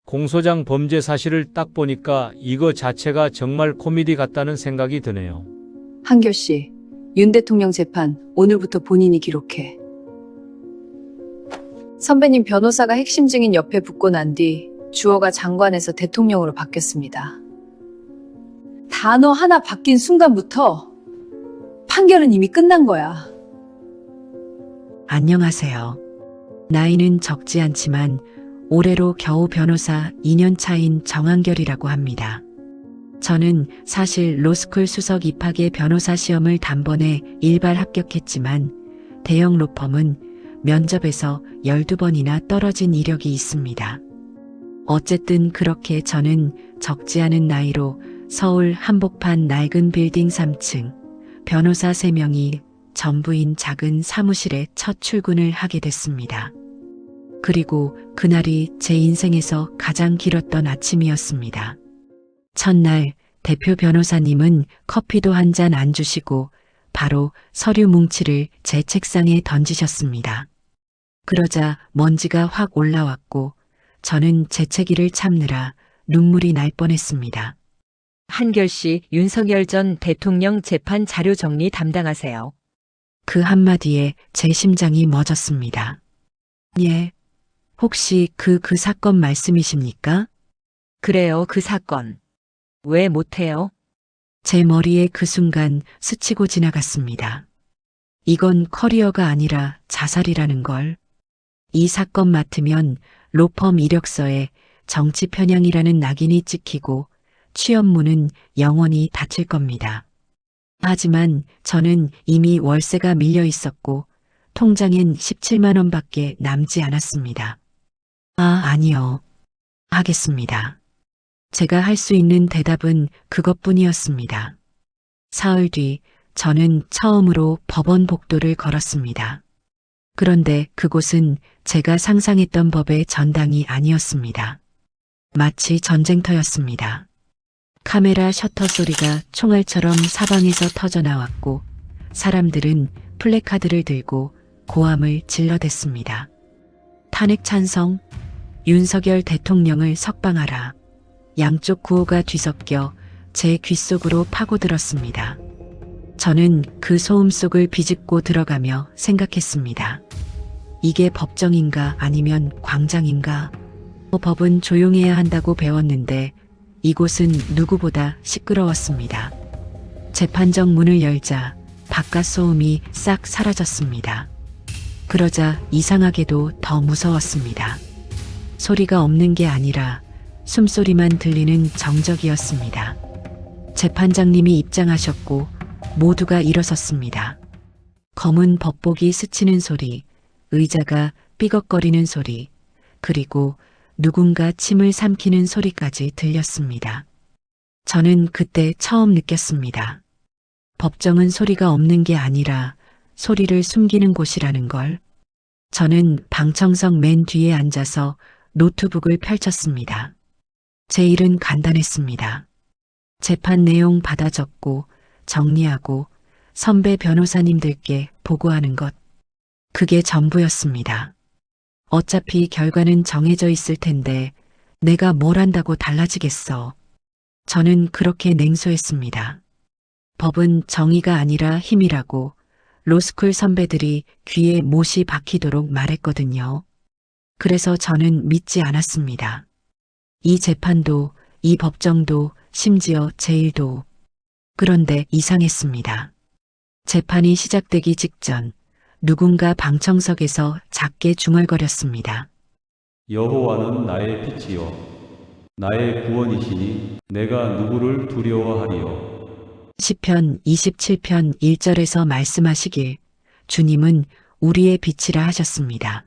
공소장 범죄 사실을 딱 보니까 이거 자체가 정말 코미디 같다는 생각이 드네요. 한결 씨, 윤 대통령 재판 오늘부터 본인이 기록해. 선배님 변호사가 핵심 증인 옆에 붙고 난 뒤 주어가 장관에서 대통령으로 바뀌었습니다. 단어 하나 바뀐 순간부터 판결은 이미 끝난 거야. 안녕하세요. 나이는 적지 않지만 올해로 겨우 변호사 2년 차인 정한결이라고 합니다. 저는 사실 로스쿨 수석 입학의 변호사 시험을 단번에 일발 합격했지만 대형 로펌은 면접에서 12번이나 떨어진 이력이 있습니다. 어쨌든 그렇게 저는 적지 않은 나이로 서울 한복판 낡은 빌딩 3층 변호사 3명이 전부인 작은 사무실에 첫 출근을 하게 됐습니다. 그리고 그날이 제 인생에서 가장 길었던 아침이었습니다. 첫날 대표 변호사님은 커피도 한 잔 안 주시고 바로 서류 뭉치를 제 책상에 던지셨습니다. 그러자 먼지가 확 올라왔고 저는 재채기를 참느라 눈물이 날 뻔했습니다. 한결 씨, 윤석열 전 대통령 재판 자료 정리 담당하세요. 그 한마디에 제 심장이 멎었습니다. 예, 혹시 그 사건 말씀이십니까? 그래요, 그 사건. 왜 못해요? 제 머리에 그 순간 스치고 지나갔습니다. 이건 커리어가 아니라 자살이라는 걸. 이 사건 맡으면 로펌 이력서에 정치 편향이라는 낙인이 찍히고 취업문은 영원히 닫힐 겁니다. 하지만 저는 이미 월세가 밀려 있었고 통장엔 17만 원밖에 남지 않았습니다. 아니요. 하겠습니다. 제가 할 수 있는 대답은 그것뿐이었습니다. 사흘 뒤 저는 처음으로 법원 복도를 걸었습니다. 그런데 그곳은 제가 상상했던 법의 전당이 아니었습니다. 마치 전쟁터였습니다. 카메라 셔터 소리가 총알처럼 사방에서 터져나왔고 사람들은 플래카드를 들고 고함을 질러댔습니다. 탄핵 찬성, 윤석열 대통령을 석방하라. 양쪽 구호가 뒤섞여 제 귓속으로 파고들었습니다. 저는 그 소음 속을 비집고 들어가며 생각했습니다. 이게 법정인가 아니면 광장인가? 법은 조용해야 한다고 배웠는데 이곳은 누구보다 시끄러웠습니다. 재판정 문을 열자 바깥 소음이 싹 사라졌습니다. 그러자 이상하게도 더 무서웠습니다. 소리가 없는 게 아니라 숨소리만 들리는 정적이었습니다. 재판장님이 입장하셨고 모두가 일어섰습니다. 검은 법복이 스치는 소리, 의자가 삐걱거리는 소리, 그리고 누군가 침을 삼키는 소리까지 들렸습니다. 저는 그때 처음 느꼈습니다. 법정은 소리가 없는 게 아니라 소리를 숨기는 곳이라는 걸. 저는 방청석 맨 뒤에 앉아서 노트북을 펼쳤습니다. 제 일은 간단했습니다. 재판 내용 받아 적고 정리하고 선배 변호사님들께 보고하는 것. 그게 전부였습니다. 어차피 결과는 정해져 있을 텐데 내가 뭘 한다고 달라지겠어. 저는 그렇게 냉소했습니다. 법은 정의가 아니라 힘이라고 로스쿨 선배들이 귀에 못이 박히도록 말했거든요. 그래서 저는 믿지 않았습니다. 이 재판도, 이 법정도, 심지어 제 일도. 그런데 이상했습니다. 재판이 시작되기 직전 누군가 방청석에서 작게 중얼거렸습니다. 여호와는 나의 빛이요 나의 구원이시니 내가 누구를 두려워하리요. 시편 27편 1절에서 말씀하시길 주님은 우리의 빛이라 하셨습니다.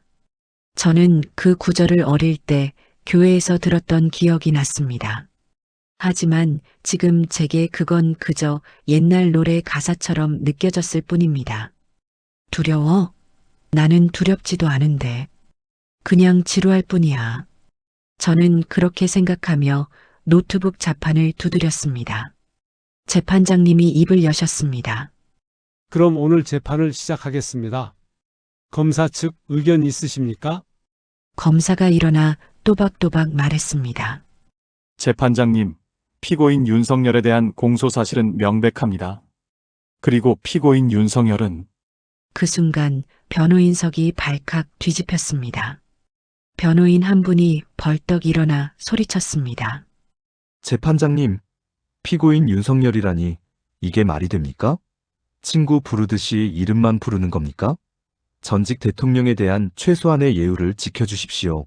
저는 그 구절을 어릴 때 교회에서 들었던 기억이 났습니다. 하지만 지금 제게 그건 그저 옛날 노래 가사처럼 느껴졌을 뿐입니다. 두려워? 나는 두렵지도 않은데. 그냥 지루할 뿐이야. 저는 그렇게 생각하며 노트북 자판을 두드렸습니다. 재판장님이 입을 여셨습니다. 그럼 오늘 재판을 시작하겠습니다. 검사 측 의견 있으십니까? 검사가 일어나 또박또박 말했습니다. 재판장님, 피고인 윤석열에 대한 공소 사실은 명백합니다. 그리고 피고인 윤석열은 그 순간 변호인석이 발칵 뒤집혔습니다. 변호인 한 분이 벌떡 일어나 소리쳤습니다. 재판장님, 피고인 윤석열이라니 이게 말이 됩니까? 친구 부르듯이 이름만 부르는 겁니까? 전직 대통령에 대한 최소한의 예우를 지켜주십시오.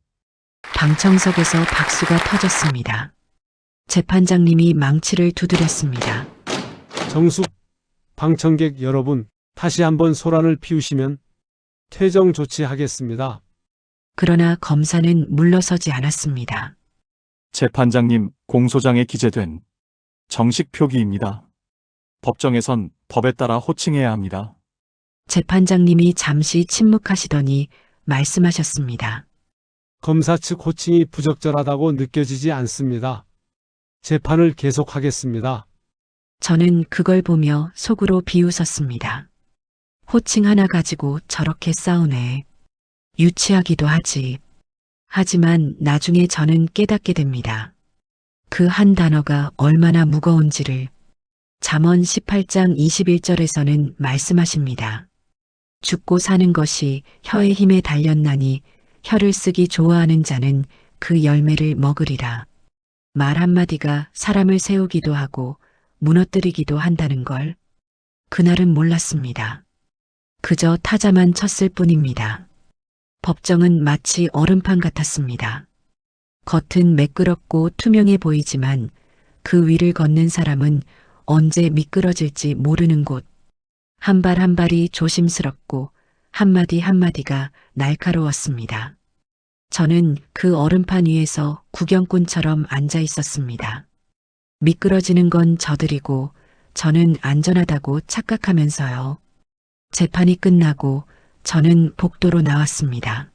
방청석에서 박수가 터졌습니다. 재판장님이 망치를 두드렸습니다. 정숙, 방청객 여러분, 다시 한번 소란을 피우시면 퇴정 조치하겠습니다. 그러나 검사는 물러서지 않았습니다. 재판장님 공소장에 기재된 정식 표기입니다. 법정에선 법에 따라 호칭해야 합니다. 재판장님이 잠시 침묵하시더니 말씀하셨습니다. 검사 측 호칭이 부적절하다고 느껴지지 않습니다. 재판을 계속하겠습니다. 저는 그걸 보며 속으로 비웃었습니다. 호칭 하나 가지고 저렇게 싸우네. 유치하기도 하지. 하지만 나중에 저는 깨닫게 됩니다. 그 한 단어가 얼마나 무거운지를. 잠언 18장 21절에서는 말씀하십니다. 죽고 사는 것이 혀의 힘에 달렸나니 혀를 쓰기 좋아하는 자는 그 열매를 먹으리라. 말 한마디가 사람을 세우기도 하고 무너뜨리기도 한다는 걸 그날은 몰랐습니다. 그저 타자만 쳤을 뿐입니다. 법정은 마치 얼음판 같았습니다. 겉은 매끄럽고 투명해 보이지만 그 위를 걷는 사람은 언제 미끄러질지 모르는 곳. 한 발 한 발이 조심스럽고 한마디 한마디가 날카로웠습니다. 저는 그 얼음판 위에서 구경꾼처럼 앉아 있었습니다. 미끄러지는 건 저들이고 저는 안전하다고 착각하면서요. 재판이 끝나고 저는 복도로 나왔습니다.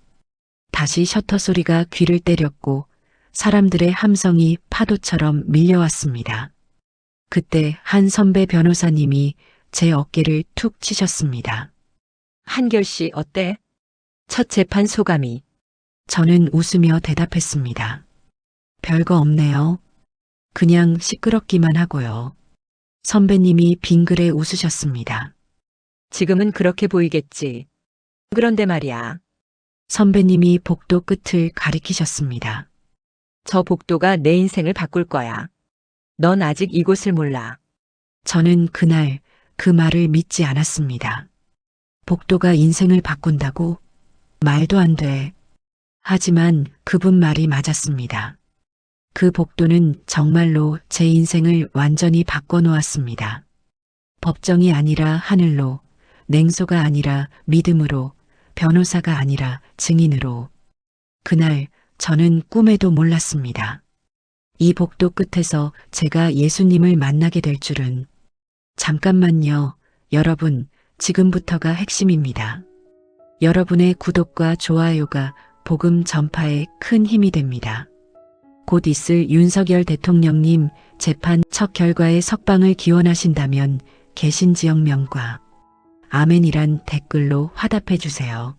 다시 셔터 소리가 귀를 때렸고 사람들의 함성이 파도처럼 밀려왔습니다. 그때 한 선배 변호사님이 제 어깨를 툭 치셨습니다. 한결 씨 어때? 첫 재판 소감이. 저는 웃으며 대답했습니다. 별거 없네요. 그냥 시끄럽기만 하고요. 선배님이 빙그레 웃으셨습니다. 지금은 그렇게 보이겠지. 그런데 말이야. 선배님이 복도 끝을 가리키셨습니다. 저 복도가 내 인생을 바꿀 거야. 넌 아직 이곳을 몰라. 저는 그날 그 말을 믿지 않았습니다. 복도가 인생을 바꾼다고? 말도 안 돼. 하지만 그분 말이 맞았습니다. 그 복도는 정말로 제 인생을 완전히 바꿔놓았습니다. 법정이 아니라 하늘로, 냉소가 아니라 믿음으로, 변호사가 아니라 증인으로. 그날 저는 꿈에도 몰랐습니다. 이 복도 끝에서 제가 예수님을 만나게 될 줄은. 잠깐만요, 여러분, 지금부터가 핵심입니다. 여러분의 구독과 좋아요가 복음 전파에 큰 힘이 됩니다. 곧 있을 윤석열 대통령님 재판 첫 결과의 석방을 기원하신다면 개신지역명과 아멘이란 댓글로 화답해 주세요.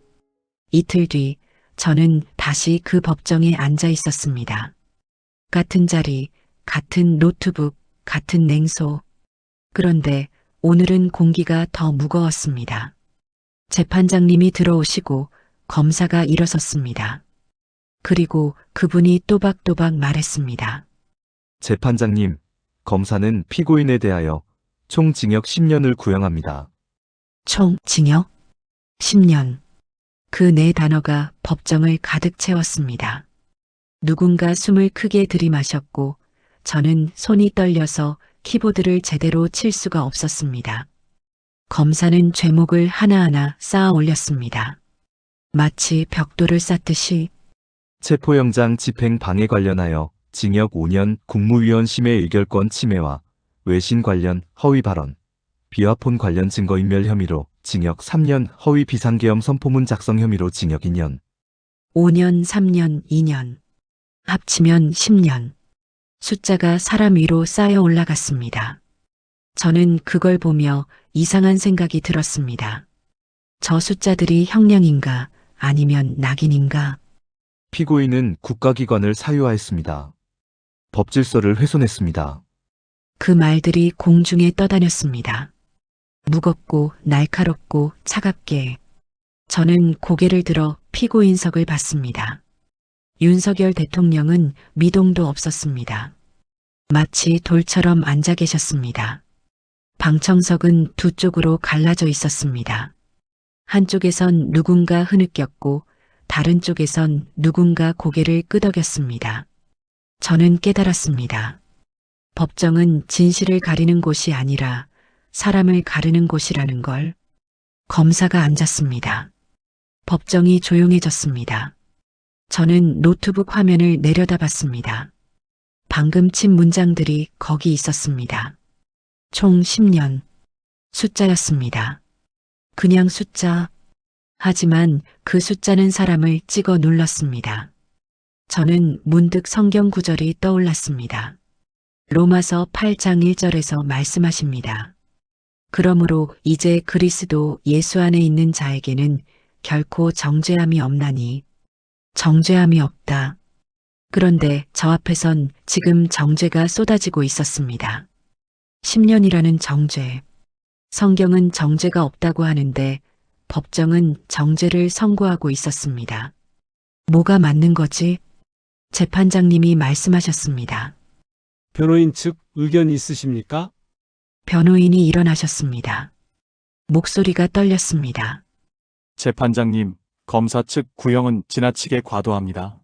이틀 뒤 저는 다시 그 법정에 앉아 있었습니다. 같은 자리, 같은 노트북, 같은 냉소. 그런데 오늘은 공기가 더 무거웠습니다. 재판장님이 들어오시고 검사가 일어섰습니다. 그리고 그분이 또박또박 말했습니다. 재판장님, 검사는 피고인에 대하여 총 징역 10년을 구형합니다. 총 징역 10년. 그 네 단어가 법정을 가득 채웠습니다. 누군가 숨을 크게 들이마셨고 저는 손이 떨려서 키보드를 제대로 칠 수가 없었습니다. 검사는 죄목을 하나하나 쌓아 올렸습니다. 마치 벽돌을 쌓듯이. 체포영장 집행 방해 관련하여 징역 5년, 국무위원 심의 의결권 침해와 외신 관련 허위 발언, 비화폰 관련 증거인멸 혐의로 징역 3년, 허위 비상계엄 선포문 작성 혐의로 징역 2년. 5년, 3년, 2년. 합치면 10년. 숫자가 사람 위로 쌓여 올라갔습니다. 저는 그걸 보며 이상한 생각이 들었습니다. 저 숫자들이 형량인가 아니면 낙인인가? 피고인은 국가기관을 사유화했습니다. 법질서를 훼손했습니다. 그 말들이 공중에 떠다녔습니다. 무겁고 날카롭고 차갑게. 저는 고개를 들어 피고인석을 봤습니다. 윤석열 대통령은 미동도 없었습니다. 마치 돌처럼 앉아 계셨습니다. 방청석은 두 쪽으로 갈라져 있었습니다. 한쪽에선 누군가 흐느꼈고 다른 쪽에선 누군가 고개를 끄덕였습니다. 저는 깨달았습니다. 법정은 진실을 가리는 곳이 아니라 사람을 가르는 곳이라는 걸. 검사가 앉았습니다. 법정이 조용해졌습니다. 저는 노트북 화면을 내려다봤습니다. 방금 친 문장들이 거기 있었습니다. 총 10년. 숫자였습니다. 그냥 숫자. 하지만 그 숫자는 사람을 찍어 눌렀습니다. 저는 문득 성경 구절이 떠올랐습니다. 로마서 8장 1절에서 말씀하십니다. 그러므로 이제 그리스도 예수 안에 있는 자에게는 결코 정죄함이 없나니. 정죄함이 없다. 그런데 저 앞에선 지금 정죄가 쏟아지고 있었습니다. 10년이라는 정죄. 성경은 정죄가 없다고 하는데 법정은 정죄를 선고하고 있었습니다. 뭐가 맞는 거지? 재판장님이 말씀하셨습니다. 변호인 측 의견 있으십니까? 변호인이 일어나셨습니다. 목소리가 떨렸습니다. 재판장님, 검사 측 구형은 지나치게 과도합니다.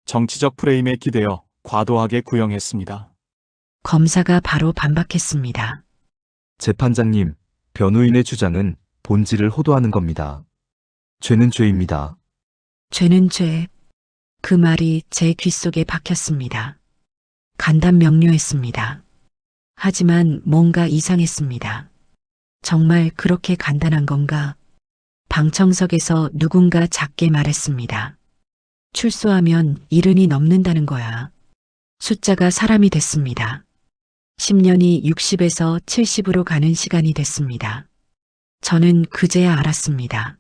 정치적 프레임에 기대어 과도하게 구형했습니다. 검사가 바로 반박했습니다. 재판장님, 변호인의 주장은 본질을 호도하는 겁니다. 죄는 죄입니다. 죄는 죄. 그 말이 제 귓속에 박혔습니다. 간단 명료했습니다. 하지만 뭔가 이상했습니다. 정말 그렇게 간단한 건가? 방청석에서 누군가 작게 말했습니다. 출소하면 70이 넘는다는 거야. 숫자가 사람이 됐습니다. 10년이 60에서 70으로 가는 시간이 됐습니다. 저는 그제야 알았습니다.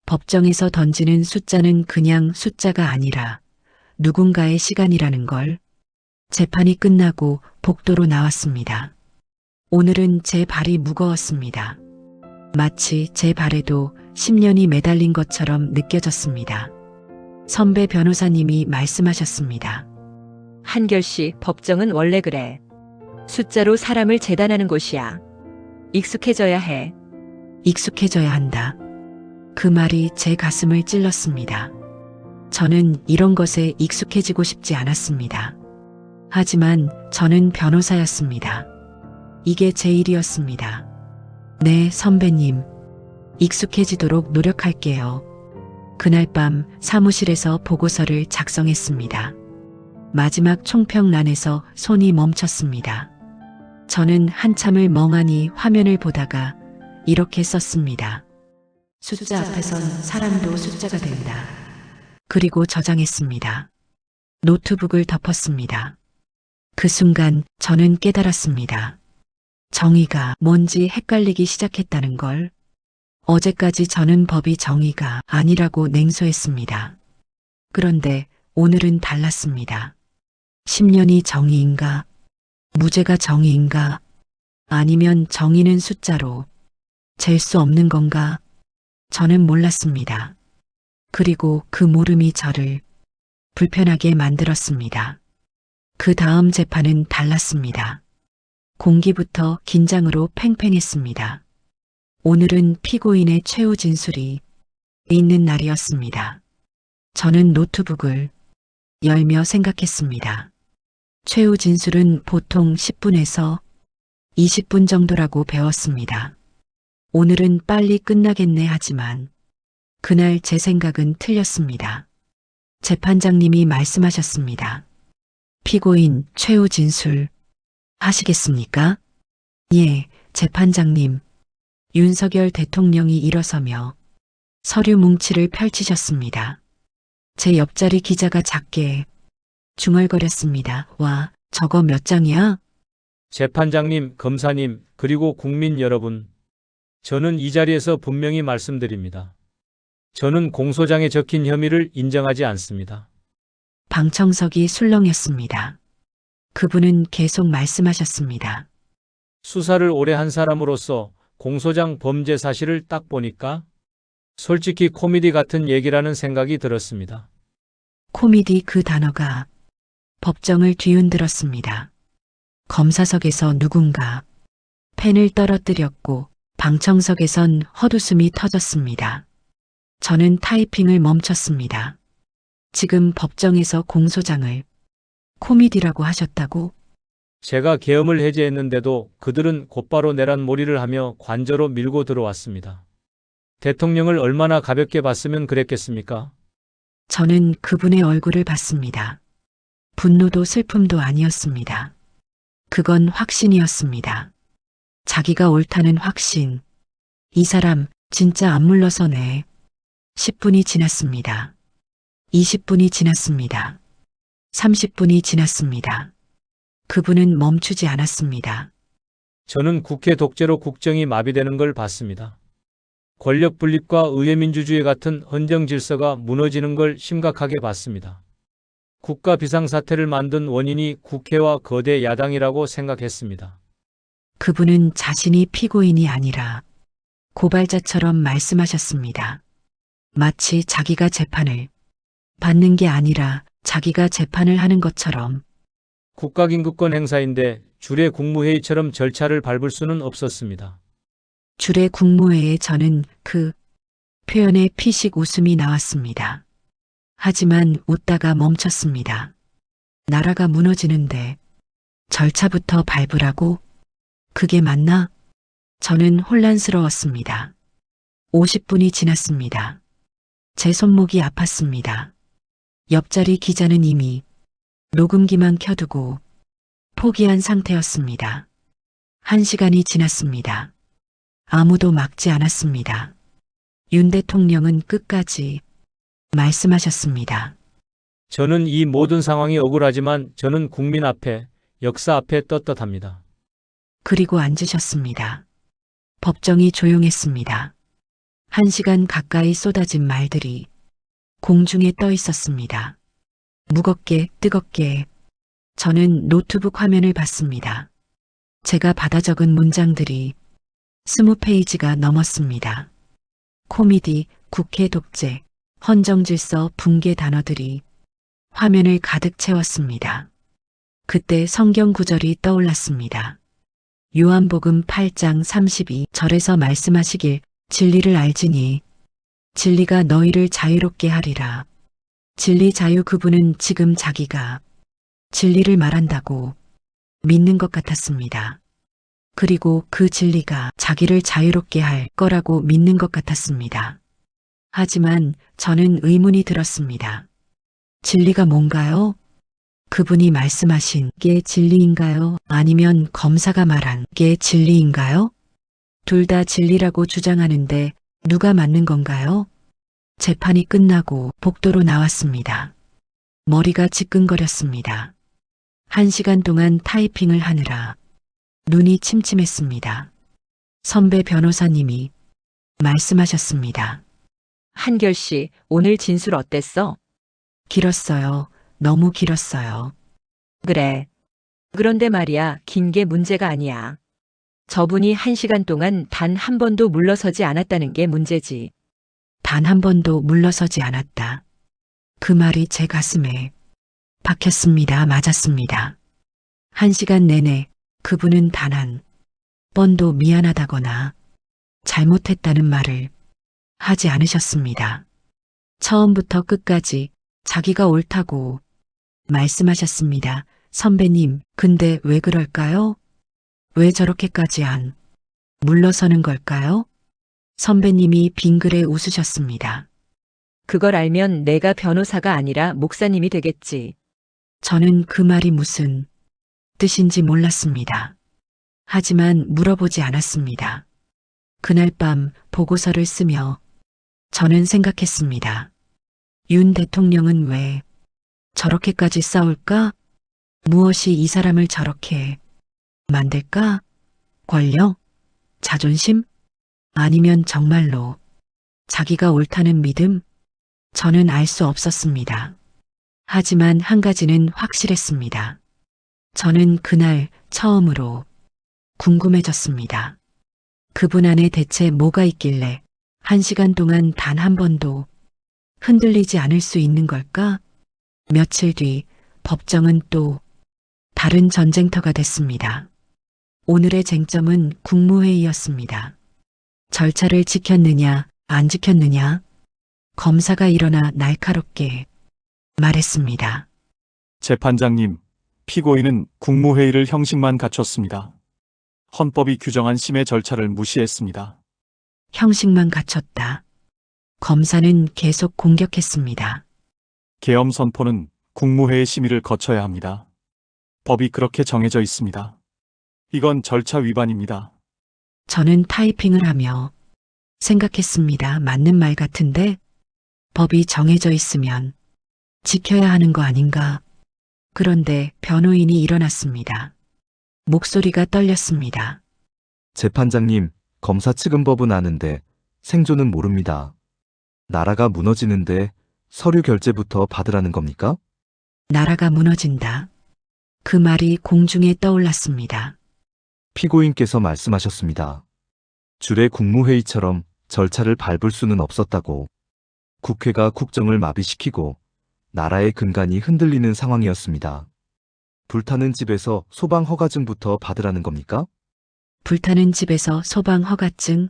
법정에서 던지는 숫자는 그냥 숫자가 아니라 누군가의 시간이라는 걸. 재판이 끝나고 복도로 나왔습니다. 오늘은 제 발이 무거웠습니다. 마치 제 발에도 10년이 매달린 것처럼 느껴졌습니다. 선배 변호사님이 말씀하셨습니다. 한결 씨, 법정은 원래 그래. 숫자로 사람을 재단하는 곳이야. 익숙해져야 해. 익숙해져야 한다. 그 말이 제 가슴을 찔렀습니다. 저는 이런 것에 익숙해지고 싶지 않았습니다. 하지만 저는 변호사였습니다. 이게 제 일이었습니다. 네, 선배님. 익숙해지도록 노력할게요. 그날 밤 사무실에서 보고서를 작성했습니다. 마지막 총평란에서 손이 멈췄습니다. 저는 한참을 멍하니 화면을 보다가 이렇게 썼습니다. 숫자 앞에선 사람도 숫자가 된다. 그리고 저장했습니다. 노트북을 덮었습니다. 그 순간 저는 깨달았습니다. 정의가 뭔지 헷갈리기 시작했다는 걸. 어제까지 저는 법이 정의가 아니라고 냉소했습니다. 그런데 오늘은 달랐습니다. 10년이 정의인가? 무죄가 정의인가? 아니면 정의는 숫자로 잴 수 없는 건가? 저는 몰랐습니다. 그리고 그 모름이 저를 불편하게 만들었습니다. 그 다음 재판은 달랐습니다. 공기부터 긴장으로 팽팽했습니다. 오늘은 피고인의 최후 진술이 있는 날이었습니다. 저는 노트북을 열며 생각했습니다. 최후 진술은 보통 10분에서 20분 정도라고 배웠습니다. 오늘은 빨리 끝나겠네 하지만 그날 제 생각은 틀렸습니다. 재판장님이 말씀하셨습니다. 피고인 최후 진술 하시겠습니까? 예, 재판장님. 윤석열 대통령이 일어서며 서류 뭉치를 펼치셨습니다. 제 옆자리 기자가 작게 중얼거렸습니다. 와, 저거 몇 장이야? 재판장님, 검사님, 그리고 국민 여러분. 저는 이 자리에서 분명히 말씀드립니다. 저는 공소장에 적힌 혐의를 인정하지 않습니다. 방청석이 술렁였습니다. 그분은 계속 말씀하셨습니다. 수사를 오래 한 사람으로서 공소장 범죄 사실을 딱 보니까 솔직히 코미디 같은 얘기라는 생각이 들었습니다. 코미디 그 단어가 법정을 뒤흔들었습니다. 검사석에서 누군가 펜을 떨어뜨렸고 방청석에선 헛웃음이 터졌습니다. 저는 타이핑을 멈췄습니다. 지금 법정에서 공소장을 코미디라고 하셨다고? 제가 계엄을 해제했는데도 그들은 곧바로 내란 몰이를 하며 관저로 밀고 들어왔습니다. 대통령을 얼마나 가볍게 봤으면 그랬겠습니까? 저는 그분의 얼굴을 봤습니다. 분노도 슬픔도 아니었습니다. 그건 확신이었습니다. 자기가 옳다는 확신. 이 사람 진짜 안 물러서네. 10분이 지났습니다. 20분이 지났습니다. 30분이 지났습니다. 그분은 멈추지 않았습니다. 저는 국회 독재로 국정이 마비되는 걸 봤습니다. 권력 분립과 의회민주주의 같은 헌정 질서가 무너지는 걸 심각하게 봤습니다. 국가 비상사태를 만든 원인이 국회와 거대 야당이라고 생각했습니다. 그분은 자신이 피고인이 아니라 고발자처럼 말씀하셨습니다. 마치 자기가 재판을 받는 게 아니라 자기가 재판을 하는 것처럼. 국가긴급권 행사인데 주례 국무회의처럼 절차를 밟을 수는 없었습니다. 주례 국무회에 저는 그 표현에 피식 웃음이 나왔습니다. 하지만 웃다가 멈췄습니다. 나라가 무너지는데 절차부터 밟으라고? 그게 맞나? 저는 혼란스러웠습니다. 50분이 지났습니다. 제 손목이 아팠습니다. 옆자리 기자는 이미 녹음기만 켜두고 포기한 상태였습니다. 1시간이 지났습니다. 아무도 막지 않았습니다. 윤 대통령은 끝까지 말씀하셨습니다. 저는 이 모든 상황이 억울하지만 저는 국민 앞에, 역사 앞에 떳떳합니다. 그리고 앉으셨습니다. 법정이 조용했습니다. 1시간 가까이 쏟아진 말들이 공중에 떠 있었습니다. 무겁게, 뜨겁게. 저는 노트북 화면을 봤습니다. 제가 받아 적은 문장들이 20페이지가 넘었습니다. 코미디, 국회 독재, 헌정질서, 붕괴 단어들이 화면을 가득 채웠습니다. 그때 성경 구절이 떠올랐습니다. 요한복음 8장 32절에서 말씀하시길 진리를 알지니 진리가 너희를 자유롭게 하리라. 진리 자유 그분은 지금 자기가 진리를 말한다고 믿는 것 같았습니다. 그리고 그 진리가 자기를 자유롭게 할 거라고 믿는 것 같았습니다. 하지만 저는 의문이 들었습니다. 진리가 뭔가요? 그분이 말씀하신 게 진리인가요? 아니면 검사가 말한 게 진리인가요? 둘 다 진리라고 주장하는데 누가 맞는 건가요? 재판이 끝나고 복도로 나왔습니다. 머리가 지끈거렸습니다. 1시간 동안 타이핑을 하느라 눈이 침침했습니다. 선배 변호사님이 말씀하셨습니다. 한결 씨, 오늘 진술 어땠어? 길었어요. 너무 길었어요. 그래. 그런데 말이야, 긴 게 문제가 아니야. 저분이 1시간 동안 단 한 번도 물러서지 않았다는 게 문제지. 단 한 번도 물러서지 않았다. 그 말이 제 가슴에 박혔습니다. 맞았습니다. 1시간 내내 그분은 단 한 번도 미안하다거나 잘못했다는 말을 하지 않으셨습니다. 처음부터 끝까지 자기가 옳다고 말씀하셨습니다. 선배님, 근데 왜 그럴까요? 왜 저렇게까지 안 물러서는 걸까요? 선배님이 빙그레 웃으셨습니다. 그걸 알면 내가 변호사가 아니라 목사님이 되겠지. 저는 그 말이 무슨 뜻인지 몰랐습니다. 하지만 물어보지 않았습니다. 그날 밤 보고서를 쓰며 저는 생각했습니다. 윤 대통령은 왜 저렇게까지 싸울까? 무엇이 이 사람을 저렇게 만들까? 권력? 자존심? 아니면 정말로 자기가 옳다는 믿음? 저는 알 수 없었습니다. 하지만 한 가지는 확실했습니다. 저는 그날 처음으로 궁금해졌습니다. 그분 안에 대체 뭐가 있길래 1시간 동안 단 한 번도 흔들리지 않을 수 있는 걸까? 며칠 뒤 법정은 또 다른 전쟁터가 됐습니다. 오늘의 쟁점은 국무회의였습니다. 절차를 지켰느냐, 안 지켰느냐? 검사가 일어나 날카롭게 말했습니다. 재판장님, 피고인은 국무회의를 형식만 갖췄습니다. 헌법이 규정한 심의 절차를 무시했습니다. 형식만 갖췄다. 검사는 계속 공격했습니다. 계엄 선포는 국무회의 심의를 거쳐야 합니다. 법이 그렇게 정해져 있습니다. 이건 절차 위반입니다. 저는 타이핑을 하며 생각했습니다. 맞는 말 같은데 법이 정해져 있으면 지켜야 하는 거 아닌가? 그런데 변호인이 일어났습니다. 목소리가 떨렸습니다. 재판장님, 검사 측은 법은 아는데 생존은 모릅니다. 나라가 무너지는데 서류 결제부터 받으라는 겁니까? 나라가 무너진다. 그 말이 공중에 떠올랐습니다. 피고인께서 말씀하셨습니다. 주례 국무회의처럼 절차를 밟을 수는 없었다고. 국회가 국정을 마비시키고 나라의 근간이 흔들리는 상황이었습니다. 불타는 집에서 소방 허가증부터 받으라는 겁니까? 불타는 집에서 소방 허가증?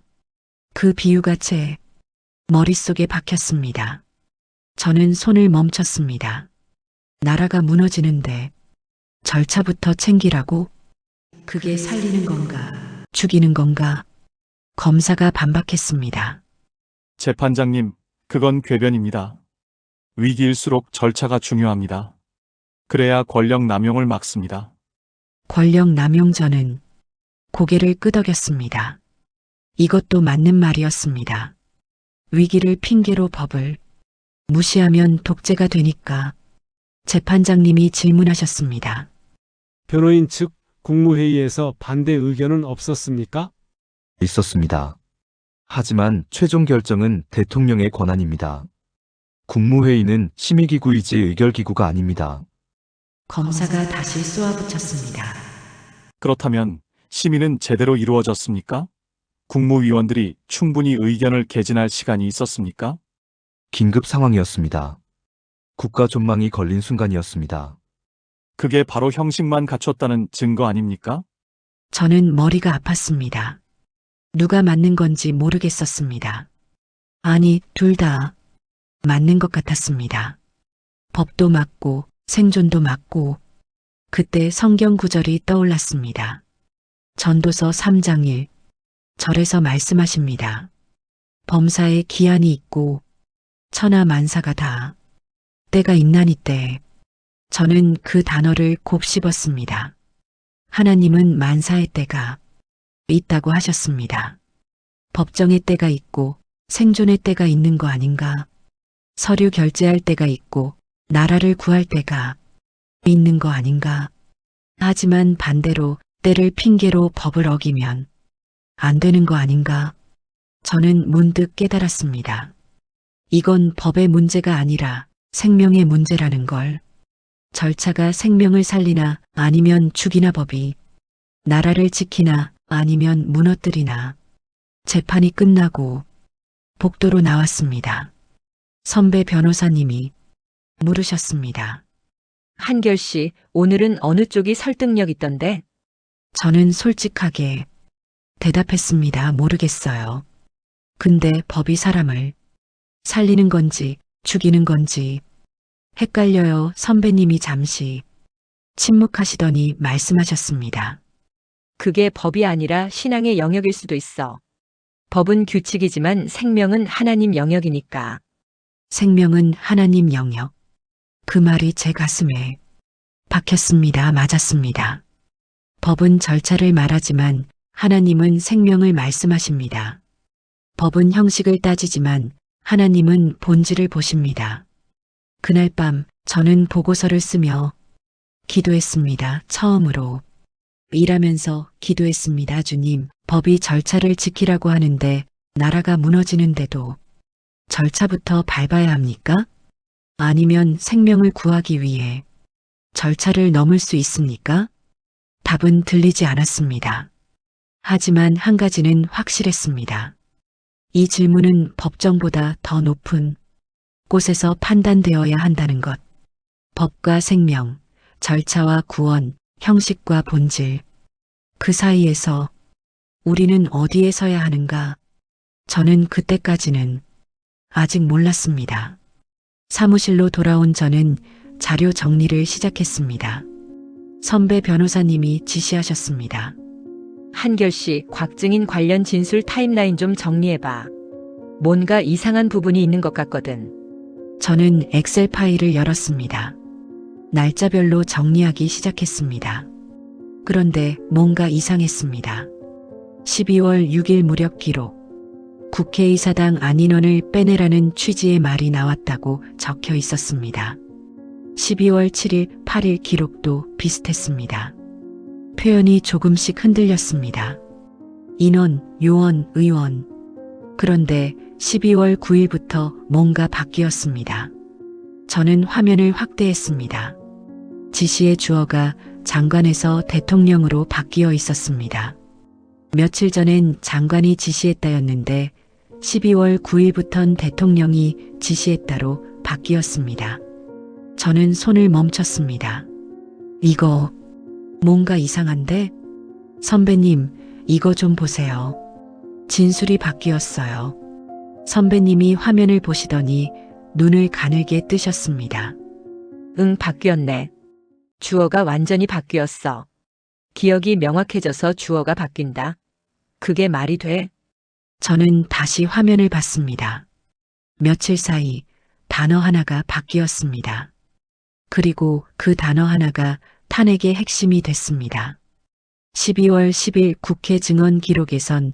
그 비유가 제 머릿속에 박혔습니다. 저는 손을 멈췄습니다. 나라가 무너지는데 절차부터 챙기라고? 그게 살리는 건가? 죽이는 건가? 검사가 반박했습니다. 재판장님, 그건 궤변입니다. 위기일수록 절차가 중요합니다. 그래야 권력 남용을 막습니다. 권력 남용 저는 고개를 끄덕였습니다. 이것도 맞는 말이었습니다. 위기를 핑계로 법을 무시하면 독재가 되니까. 재판장님이 질문하셨습니다. 변호인 측 국무회의에서 반대 의견은 없었습니까? 있었습니다. 하지만 최종 결정은 대통령의 권한입니다. 국무회의는 심의기구이지 의결기구가 아닙니다. 검사가 다시 쏘아붙였습니다. 그렇다면 심의는 제대로 이루어졌습니까? 국무위원들이 충분히 의견을 개진할 시간이 있었습니까? 긴급 상황이었습니다. 국가 존망이 걸린 순간이었습니다. 그게 바로 형식만 갖췄다는 증거 아닙니까? 저는 머리가 아팠습니다. 누가 맞는 건지 모르겠었습니다. 아니, 둘 다 맞는 것 같았습니다. 법도 맞고 생존도 맞고. 그때 성경 구절이 떠올랐습니다. 전도서 3장 1 절에서 말씀하십니다. 범사에 기한이 있고 천하 만사가 다 때가 있나니 때. 저는 그 단어를 곱씹었습니다. 하나님은 만사의 때가 있다고 하셨습니다. 법정의 때가 있고 생존의 때가 있는 거 아닌가? 서류 결제할 때가 있고 나라를 구할 때가 있는 거 아닌가? 하지만 반대로 때를 핑계로 법을 어기면 안 되는 거 아닌가? 저는 문득 깨달았습니다. 이건 법의 문제가 아니라 생명의 문제라는 걸. 절차가 생명을 살리나 아니면 죽이나, 법이 나라를 지키나 아니면 무너뜨리나. 재판이 끝나고 복도로 나왔습니다. 선배 변호사님이 물으셨습니다. 한결 씨, 오늘은 어느 쪽이 설득력 있던데? 저는 솔직하게 대답했습니다. 모르겠어요. 근데 법이 사람을 살리는 건지 죽이는 건지 헷갈려요. 선배님이 잠시 침묵하시더니 말씀하셨습니다. 그게 법이 아니라 신앙의 영역일 수도 있어. 법은 규칙이지만 생명은 하나님 영역이니까. 생명은 하나님 영역. 그 말이 제 가슴에 박혔습니다. 맞았습니다. 법은 절차를 말하지만 하나님은 생명을 말씀하십니다. 법은 형식을 따지지만 하나님은 본질을 보십니다. 그날 밤 저는 보고서를 쓰며 기도했습니다. 처음으로 일하면서 기도했습니다. 주님, 법이 절차를 지키라고 하는데 나라가 무너지는데도 절차부터 밟아야 합니까? 아니면 생명을 구하기 위해 절차를 넘을 수 있습니까? 답은 들리지 않았습니다. 하지만 한 가지는 확실했습니다. 이 질문은 법정보다 더 높은 곳에서 판단되어야 한다는 것. 법과 생명, 절차와 구원, 형식과 본질. 그 사이에서 우리는 어디에 서야 하는가? 저는 그때까지는 아직 몰랐습니다. 사무실로 돌아온 저는 자료 정리를 시작했습니다. 선배 변호사님이 지시하셨습니다. 한결씨, 곽증인 관련 진술 타임라인 좀 정리해봐. 뭔가 이상한 부분이 있는 것 같거든. 저는 엑셀 파일을 열었습니다. 날짜별로 정리하기 시작했습니다. 그런데 뭔가 이상했습니다. 12월 6일 무력 기록. 국회의사당 안인원을 빼내라는 취지의 말이 나왔다고 적혀 있었습니다. 12월 7일, 8일 기록도 비슷했습니다. 표현이 조금씩 흔들렸습니다. 인원, 요원, 의원. 그런데 12월 9일부터 뭔가 바뀌었습니다. 저는 화면을 확대했습니다. 지시의 주어가 장관에서 대통령으로 바뀌어 있었습니다. 며칠 전엔 장관이 지시했다였는데 12월 9일부턴 대통령이 지시했다로 바뀌었습니다. 저는 손을 멈췄습니다. 이거 뭔가 이상한데? 선배님, 이거 좀 보세요. 진술이 바뀌었어요. 선배님이 화면을 보시더니 눈을 가늘게 뜨셨습니다. 응, 바뀌었네. 주어가 완전히 바뀌었어. 기억이 명확해져서 주어가 바뀐다. 그게 말이 돼? 저는 다시 화면을 봤습니다. 며칠 사이 단어 하나가 바뀌었습니다. 그리고 그 단어 하나가 탄핵의 핵심이 됐습니다. 12월 10일 국회 증언 기록에선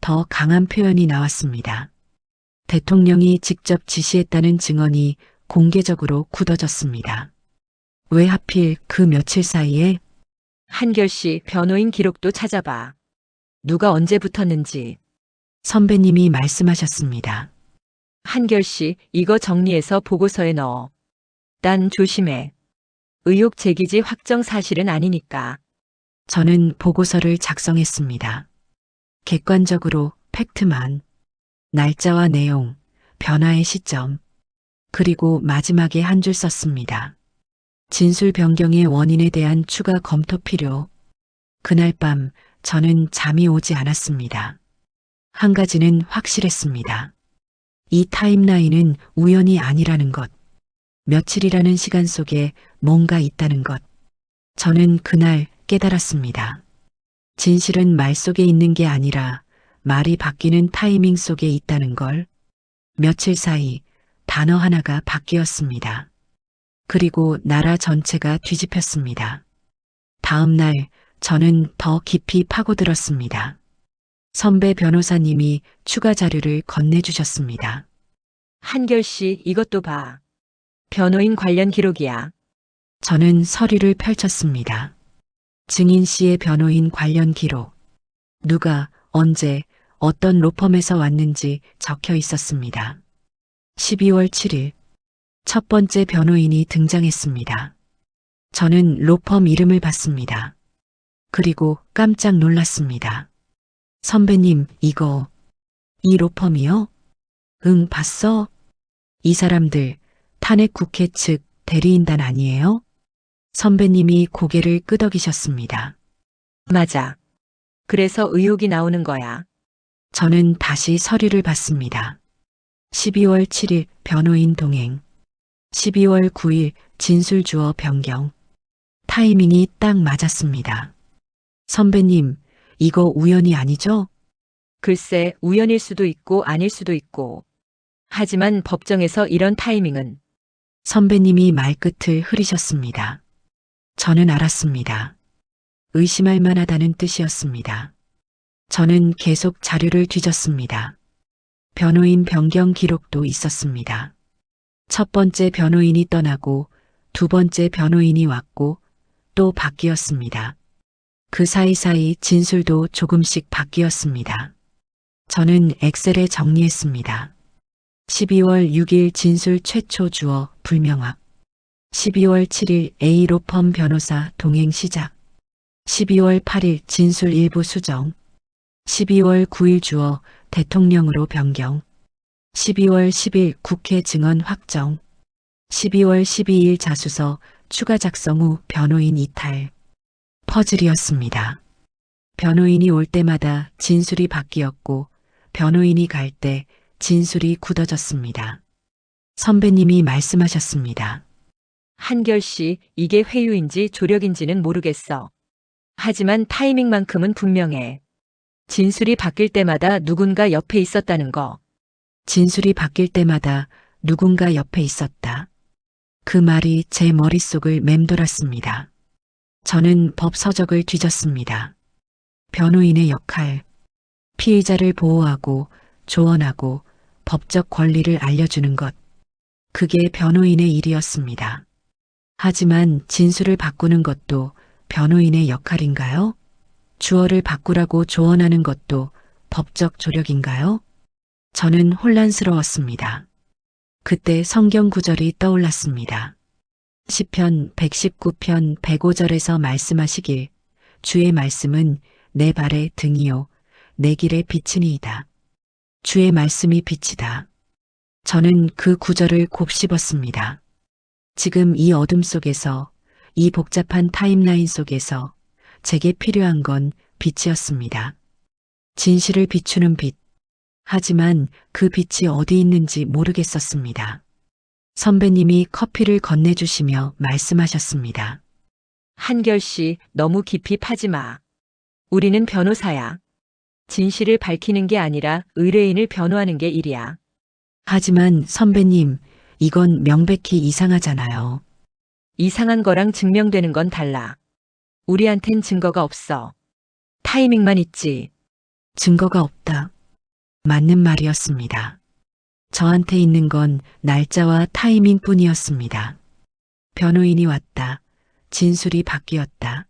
더 강한 표현이 나왔습니다. 대통령이 직접 지시했다는 증언이 공개적으로 굳어졌습니다. 왜 하필 그 며칠 사이에? 한결씨, 변호인 기록도 찾아봐. 누가 언제 붙었는지. 선배님이 말씀하셨습니다. 한결씨, 이거 정리해서 보고서에 넣어. 난 조심해. 의혹 제기지 확정 사실은 아니니까. 저는 보고서를 작성했습니다. 객관적으로 팩트만, 날짜와 내용, 변화의 시점, 그리고 마지막에 한 줄 썼습니다. 진술 변경의 원인에 대한 추가 검토 필요. 그날 밤 저는 잠이 오지 않았습니다. 한 가지는 확실했습니다. 이 타임라인은 우연이 아니라는 것. 며칠이라는 시간 속에 뭔가 있다는 것. 저는 그날 깨달았습니다. 진실은 말 속에 있는 게 아니라 말이 바뀌는 타이밍 속에 있다는 걸. 며칠 사이 단어 하나가 바뀌었습니다. 그리고 나라 전체가 뒤집혔습니다. 다음 날 저는 더 깊이 파고들었습니다. 선배 변호사님이 추가 자료를 건네주셨습니다. 한결씨, 이것도 봐. 변호인 관련 기록이야. 저는 서류를 펼쳤습니다. 증인 씨의 변호인 관련 기록. 누가, 언제, 어떤 로펌에서 왔는지 적혀 있었습니다. 12월 7일, 첫 번째 변호인이 등장했습니다. 저는 로펌 이름을 봤습니다. 그리고 깜짝 놀랐습니다. 선배님, 이거, 이 로펌이요? 응, 봤어? 이 사람들, 탄핵 국회 측 대리인단 아니에요? 선배님이 고개를 끄덕이셨습니다. 맞아. 그래서 의혹이 나오는 거야. 저는 다시 서류를 봤습니다. 12월 7일 변호인 동행. 12월 9일 진술 주어 변경. 타이밍이 딱 맞았습니다. 선배님, 이거 우연이 아니죠? 글쎄, 우연일 수도 있고 아닐 수도 있고. 하지만 법정에서 이런 타이밍은. 선배님이 말끝을 흐리셨습니다. 저는 알았습니다. 의심할 만하다는 뜻이었습니다. 저는 계속 자료를 뒤졌습니다. 변호인 변경 기록도 있었습니다. 첫 번째 변호인이 떠나고 두 번째 변호인이 왔고 또 바뀌었습니다. 그 사이사이 진술도 조금씩 바뀌었습니다. 저는 엑셀에 정리했습니다. 12월 6일 진술 최초 주어 불명확. 12월 7일 A 로펌 변호사 동행 시작. 12월 8일 진술 일부 수정. 12월 9일 주어 대통령으로 변경. 12월 10일 국회 증언 확정. 12월 12일 자수서 추가 작성 후 변호인 이탈. 퍼즐이었습니다. 변호인이 올 때마다 진술이 바뀌었고 변호인이 갈 때 진술이 굳어졌습니다. 선배님이 말씀하셨습니다. 한결씨, 이게 회유인지 조력인지는 모르겠어. 하지만 타이밍만큼은 분명해. 진술이 바뀔 때마다 누군가 옆에 있었다는 거. 진술이 바뀔 때마다 누군가 옆에 있었다. 그 말이 제 머릿속을 맴돌았습니다. 저는 법서적을 뒤졌습니다. 변호인의 역할, 피의자를 보호하고 조언하고 법적 권리를 알려주는 것. 그게 변호인의 일이었습니다. 하지만 진술을 바꾸는 것도 변호인의 역할인가요? 주어를 바꾸라고 조언하는 것도 법적 조력인가요? 저는 혼란스러웠습니다. 그때 성경 구절이 떠올랐습니다. 시편 119편 105절에서 말씀하시길 주의 말씀은 내 발의 등이요 내 길의 빛이니이다. 주의 말씀이 빛이다. 저는 그 구절을 곱씹었습니다. 지금 이 어둠 속에서 이 복잡한 타임라인 속에서 제게 필요한 건 빛이었습니다. 진실을 비추는 빛. 하지만 그 빛이 어디 있는지 모르겠었습니다. 선배님이 커피를 건네주시며 말씀하셨습니다. 한결씨, 너무 깊이 파지 마. 우리는 변호사야. 진실을 밝히는 게 아니라 의뢰인을 변호하는 게 일이야. 하지만 선배님, 이건 명백히 이상하잖아요. 이상한 거랑 증명되는 건 달라. 우리한텐 증거가 없어. 타이밍만 있지. 증거가 없다. 맞는 말이었습니다. 저한테 있는 건 날짜와 타이밍 뿐이었습니다. 변호인이 왔다. 진술이 바뀌었다.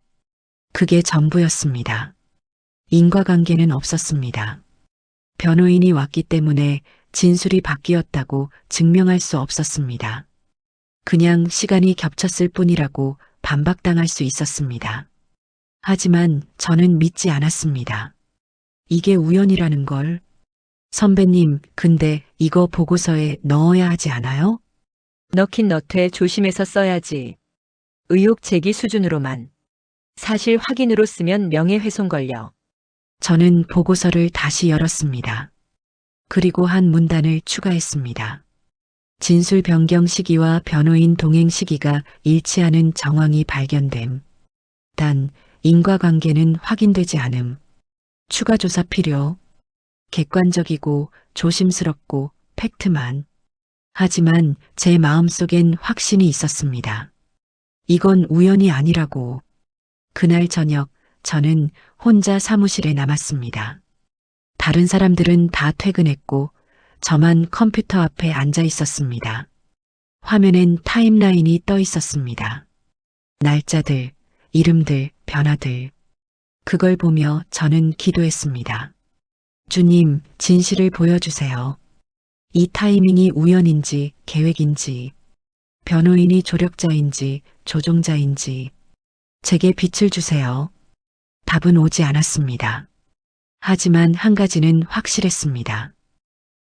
그게 전부였습니다. 인과관계는 없었습니다. 변호인이 왔기 때문에 진술이 바뀌었다고 증명할 수 없었습니다. 그냥 시간이 겹쳤을 뿐이라고 반박당할 수 있었습니다. 하지만 저는 믿지 않았습니다. 이게 우연이라는 걸. 선배님, 근데 이거 보고서에 넣어야 하지 않아요? 넣긴 넣되 조심해서 써야지. 의혹 제기 수준으로만. 사실 확인으로 쓰면 명예훼손 걸려. 저는 보고서를 다시 열었습니다. 그리고 한 문단을 추가했습니다. 진술 변경 시기와 변호인 동행 시기가 일치하는 정황이 발견됨. 단, 인과관계는 확인되지 않음. 추가 조사 필요. 객관적이고 조심스럽고 팩트만. 하지만 제 마음속엔 확신이 있었습니다. 이건 우연이 아니라고. 그날 저녁 저는 혼자 사무실에 남았습니다. 다른 사람들은 다 퇴근했고 저만 컴퓨터 앞에 앉아 있었습니다. 화면엔 타임라인이 떠 있었습니다. 날짜들, 이름들, 변화들. 그걸 보며 저는 기도했습니다. 주님, 진실을 보여주세요. 이 타이밍이 우연인지 계획인지, 변호인이 조력자인지 조종자인지, 제게 빛을 주세요. 답은 오지 않았습니다. 하지만 한 가지는 확실했습니다.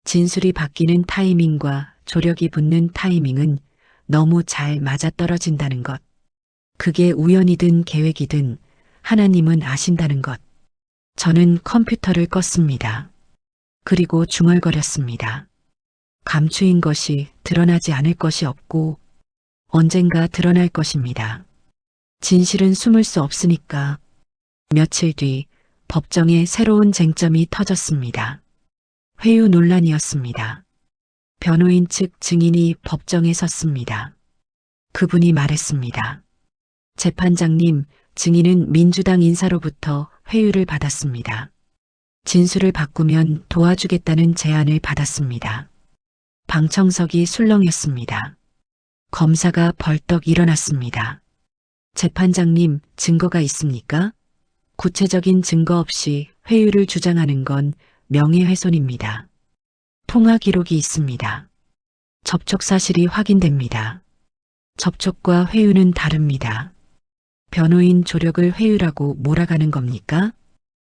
진술이 바뀌는 타이밍과 조력이 붙는 타이밍은 너무 잘 맞아떨어진다는 것. 그게 우연이든 계획이든 하나님은 아신다는 것. 저는 컴퓨터를 껐습니다. 그리고 중얼거렸습니다. 감추인 것이 드러나지 않을 것이 없고 언젠가 드러날 것입니다. 진실은 숨을 수 없으니까. 며칠 뒤 법정에 새로운 쟁점이 터졌습니다. 회유 논란이었습니다. 변호인 측 증인이 법정에 섰습니다. 그분이 말했습니다. 재판장님, 증인은 민주당 인사로부터 회유를 받았습니다. 진술을 바꾸면 도와주겠다는 제안을 받았습니다. 방청석이 술렁였습니다. 검사가 벌떡 일어났습니다. 재판장님, 증거가 있습니까? 구체적인 증거 없이 회유를 주장하는 건 명예훼손입니다. 통화 기록이 있습니다. 접촉 사실이 확인됩니다. 접촉과 회유는 다릅니다. 변호인 조력을 회유라고 몰아가는 겁니까?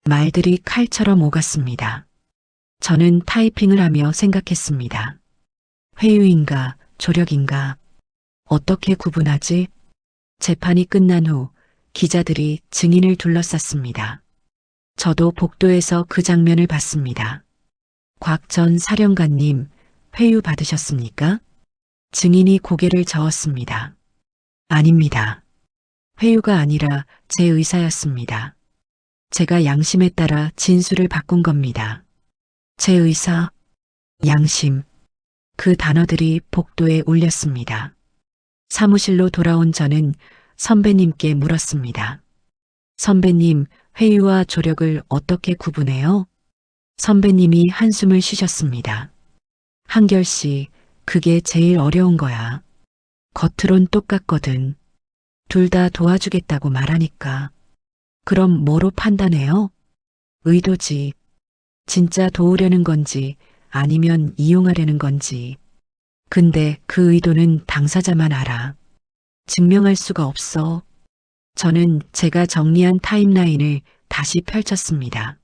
말들이 칼처럼 오갔습니다. 저는 타이핑을 하며 생각했습니다. 회유인가, 조력인가? 어떻게 구분하지? 재판이 끝난 후 기자들이 증인을 둘러쌌습니다. 저도 복도에서 그 장면을 봤습니다. 곽 전 사령관님, 회유 받으셨습니까? 증인이 고개를 저었습니다. 아닙니다. 회유가 아니라 제 의사였습니다. 제가 양심에 따라 진술을 바꾼 겁니다. 제 의사, 양심. 그 단어들이 복도에 울렸습니다. 사무실로 돌아온 저는 선배님께 물었습니다. 선배님, 회유와 조력을 어떻게 구분해요? 선배님이 한숨을 쉬셨습니다. 한결 씨, 그게 제일 어려운 거야. 겉으론 똑같거든. 둘 다 도와주겠다고 말하니까. 그럼 뭐로 판단해요? 의도지. 진짜 도우려는 건지 아니면 이용하려는 건지. 근데 그 의도는 당사자만 알아. 증명할 수가 없어. 저는 제가 정리한 타임라인을 다시 펼쳤습니다.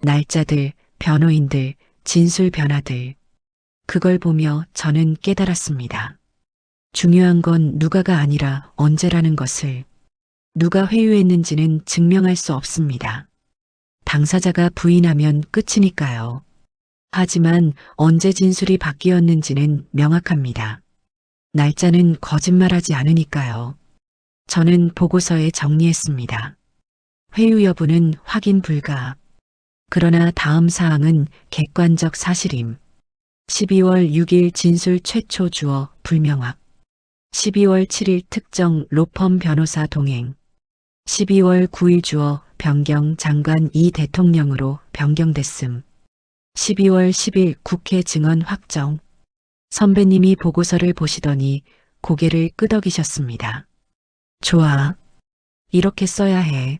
날짜들, 변호인들, 진술 변화들. 그걸 보며 저는 깨달았습니다. 중요한 건 누가가 아니라 언제라는 것을. 누가 회유했는지는 증명할 수 없습니다. 당사자가 부인하면 끝이니까요. 하지만 언제 진술이 바뀌었는지는 명확합니다. 날짜는 거짓말하지 않으니까요. 저는 보고서에 정리했습니다. 회유 여부는 확인 불가. 그러나 다음 사항은 객관적 사실임. 12월 6일 진술 최초 주어 불명확. 12월 7일 특정 로펌 변호사 동행. 12월 9일 주어 변경 장관 이 대통령으로 변경됐음. 12월 10일 국회 증언 확정. 선배님이 보고서를 보시더니 고개를 끄덕이셨습니다. 좋아. 이렇게 써야 해.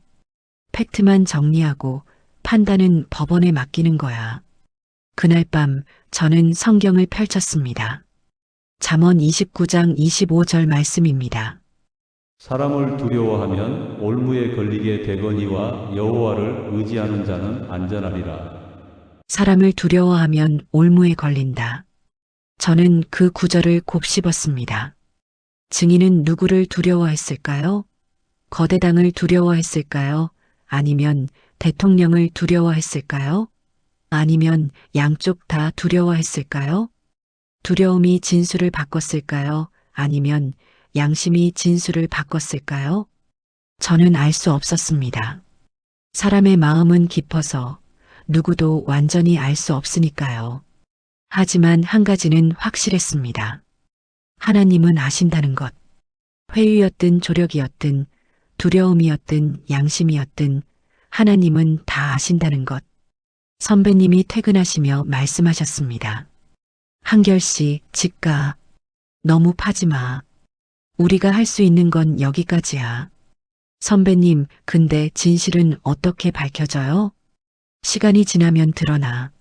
팩트만 정리하고 판단은 법원에 맡기는 거야. 그날 밤 저는 성경을 펼쳤습니다. 잠언 29장 25절 말씀입니다. 사람을 두려워하면 올무에 걸리게 되거니와 여호와를 의지하는 자는 안전하리라. 사람을 두려워하면 올무에 걸린다. 저는 그 구절을 곱씹었습니다. 증인은 누구를 두려워했을까요? 거대당을 두려워했을까요? 아니면 대통령을 두려워했을까요? 아니면 양쪽 다 두려워했을까요? 두려움이 진술을 바꿨을까요? 아니면 양심이 진술을 바꿨을까요? 저는 알 수 없었습니다. 사람의 마음은 깊어서 누구도 완전히 알 수 없으니까요. 하지만 한 가지는 확실했습니다. 하나님은 아신다는 것. 회유였든 조력이었든 두려움이었든 양심이었든 하나님은 다 아신다는 것. 선배님이 퇴근하시며 말씀하셨습니다. 한결 씨, 집 가. 너무 파지 마. 우리가 할 수 있는 건 여기까지야. 선배님, 근데 진실은 어떻게 밝혀져요? 시간이 지나면 드러나.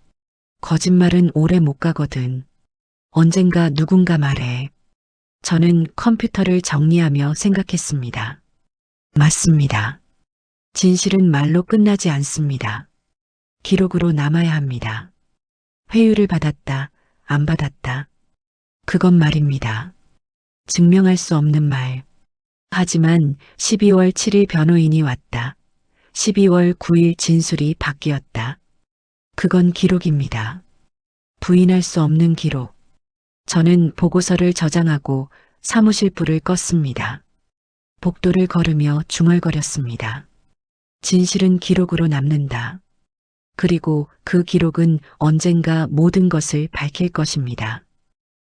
거짓말은 오래 못 가거든. 언젠가 누군가 말해. 저는 컴퓨터를 정리하며 생각했습니다. 맞습니다. 진실은 말로 끝나지 않습니다. 기록으로 남아야 합니다. 회유를 받았다, 안 받았다. 그건 말입니다. 증명할 수 없는 말. 하지만 12월 7일 변호인이 왔다. 12월 9일 진술이 바뀌었다. 그건 기록입니다. 부인할 수 없는 기록. 저는 보고서를 저장하고 사무실 불을 껐습니다. 복도를 걸으며 중얼거렸습니다. 진실은 기록으로 남는다. 그리고 그 기록은 언젠가 모든 것을 밝힐 것입니다.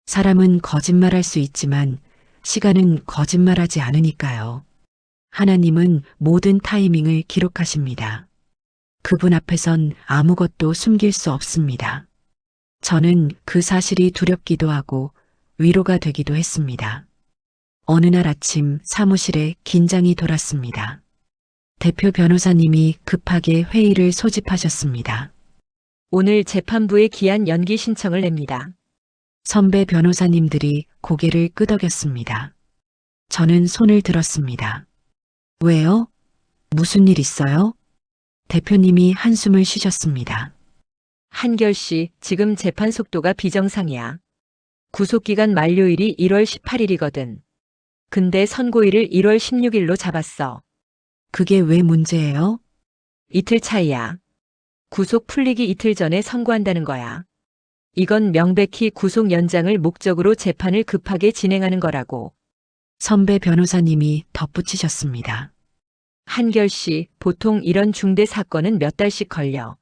사람은 거짓말할 수 있지만 시간은 거짓말하지 않으니까요. 하나님은 모든 타이밍을 기록하십니다. 그분 앞에선 아무것도 숨길 수 없습니다. 저는 그 사실이 두렵기도 하고 위로가 되기도 했습니다. 어느 날 아침 사무실에 긴장이 돌았습니다. 대표 변호사님이 급하게 회의를 소집하셨습니다. 오늘 재판부에 기한 연기 신청을 냅니다. 선배 변호사님들이 고개를 끄덕였습니다. 저는 손을 들었습니다. 왜요? 무슨 일 있어요? 대표님이 한숨을 쉬셨습니다. 한결 씨, 지금 재판 속도가 비정상이야. 구속기간 만료일이 1월 18일이거든. 근데 선고일을 1월 16일로 잡았어. 그게 왜 문제예요? 이틀 차이야. 구속 풀리기 이틀 전에 선고한다는 거야. 이건 명백히 구속 연장을 목적으로 재판을 급하게 진행하는 거라고. 선배 변호사님이 덧붙이셨습니다. 한결 씨, 보통 이런 중대 사건은 몇 달씩 걸려.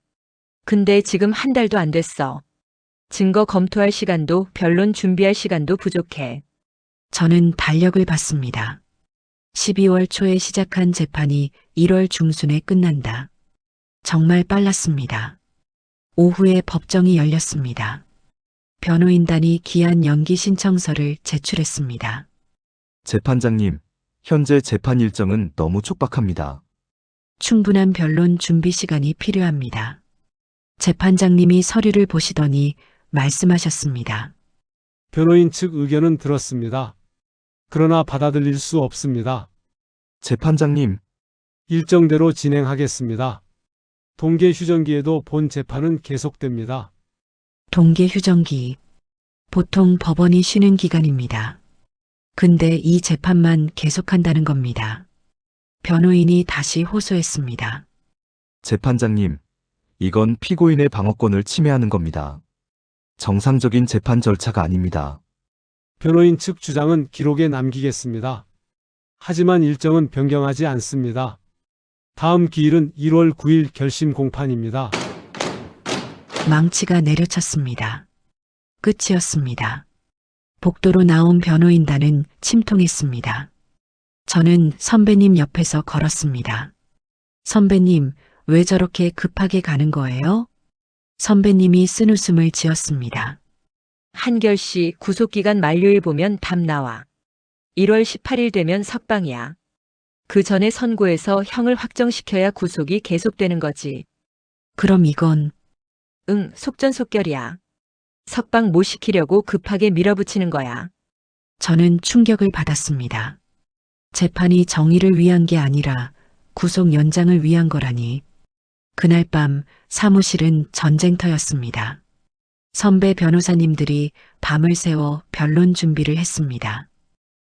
근데 지금 한 달도 안 됐어. 증거 검토할 시간도 변론 준비할 시간도 부족해. 저는 달력을 봤습니다. 12월 초에 시작한 재판이 1월 중순에 끝난다. 정말 빨랐습니다. 오후에 법정이 열렸습니다. 변호인단이 기한 연기 신청서를 제출했습니다. 재판장님, 현재 재판 일정은 너무 촉박합니다. 충분한 변론 준비 시간이 필요합니다. 재판장님이 서류를 보시더니 말씀하셨습니다. 변호인 측 의견은 들었습니다. 그러나 받아들일 수 없습니다. 재판장님, 일정대로 진행하겠습니다. 동계 휴전기에도 본 재판은 계속됩니다. 동계 휴전기. 보통 법원이 쉬는 기간입니다. 근데 이 재판만 계속한다는 겁니다. 변호인이 다시 호소했습니다. 재판장님, 이건 피고인의 방어권을 침해하는 겁니다. 정상적인 재판 절차가 아닙니다. 변호인 측 주장은 기록에 남기겠습니다. 하지만 일정은 변경하지 않습니다. 다음 기일은 1월 9일 결심 공판입니다. 망치가 내려쳤습니다. 끝이었습니다. 복도로 나온 변호인단은 침통했습니다. 저는 선배님 옆에서 걸었습니다. 선배님, 왜 저렇게 급하게 가는 거예요? 선배님이 쓴웃음을 지었습니다. 한결 씨, 구속기간 만료일 보면 답 나와. 1월 18일 되면 석방이야. 그 전에 선고해서 형을 확정시켜야 구속이 계속되는 거지. 그럼 이건 응, 속전속결이야. 석방 못 시키려고 급하게 밀어붙이는 거야. 저는 충격을 받았습니다. 재판이 정의를 위한 게 아니라 구속 연장을 위한 거라니. 그날 밤 사무실은 전쟁터였습니다. 선배 변호사님들이 밤을 새워 변론 준비를 했습니다.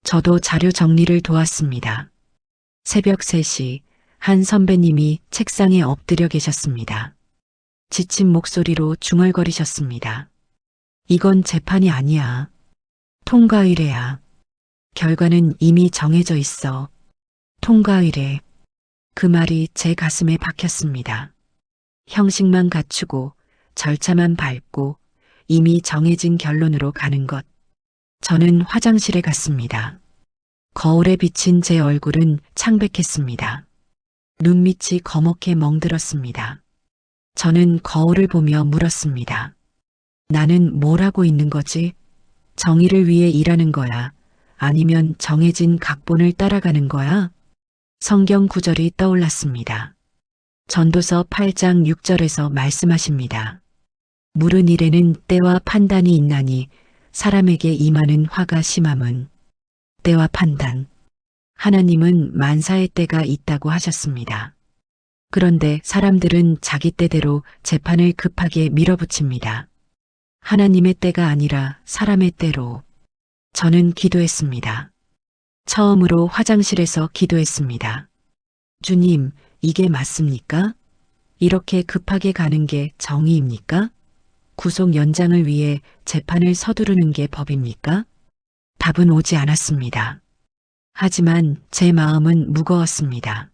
저도 자료 정리를 도왔습니다. 새벽 3시 한 선배님이 책상에 엎드려 계셨습니다. 지친 목소리로 중얼거리셨습니다. 이건 재판이 아니야. 통과 의뢰야. 결과는 이미 정해져 있어. 통과 의뢰. 그 말이 제 가슴에 박혔습니다. 형식만 갖추고 절차만 밟고 이미 정해진 결론으로 가는 것. 저는 화장실에 갔습니다. 거울에 비친 제 얼굴은 창백했습니다. 눈밑이 거먹게 멍들었습니다. 저는 거울을 보며 물었습니다. 나는 뭘 하고 있는 거지? 정의를 위해 일하는 거야? 아니면 정해진 각본을 따라가는 거야? 성경 구절이 떠올랐습니다. 전도서 8장 6절에서 말씀하십니다. 물은 일에는 때와 판단이 있나니 사람에게 임하는 화가 심함은. 때와 판단. 하나님은 만사의 때가 있다고 하셨습니다. 그런데 사람들은 자기 때대로 재판을 급하게 밀어붙입니다. 하나님의 때가 아니라 사람의 때로. 저는 기도했습니다. 처음으로 화장실에서 기도했습니다. 주님, 이게 맞습니까? 이렇게 급하게 가는 게 정의입니까? 구속 연장을 위해 재판을 서두르는 게 법입니까? 답은 오지 않았습니다. 하지만 제 마음은 무거웠습니다.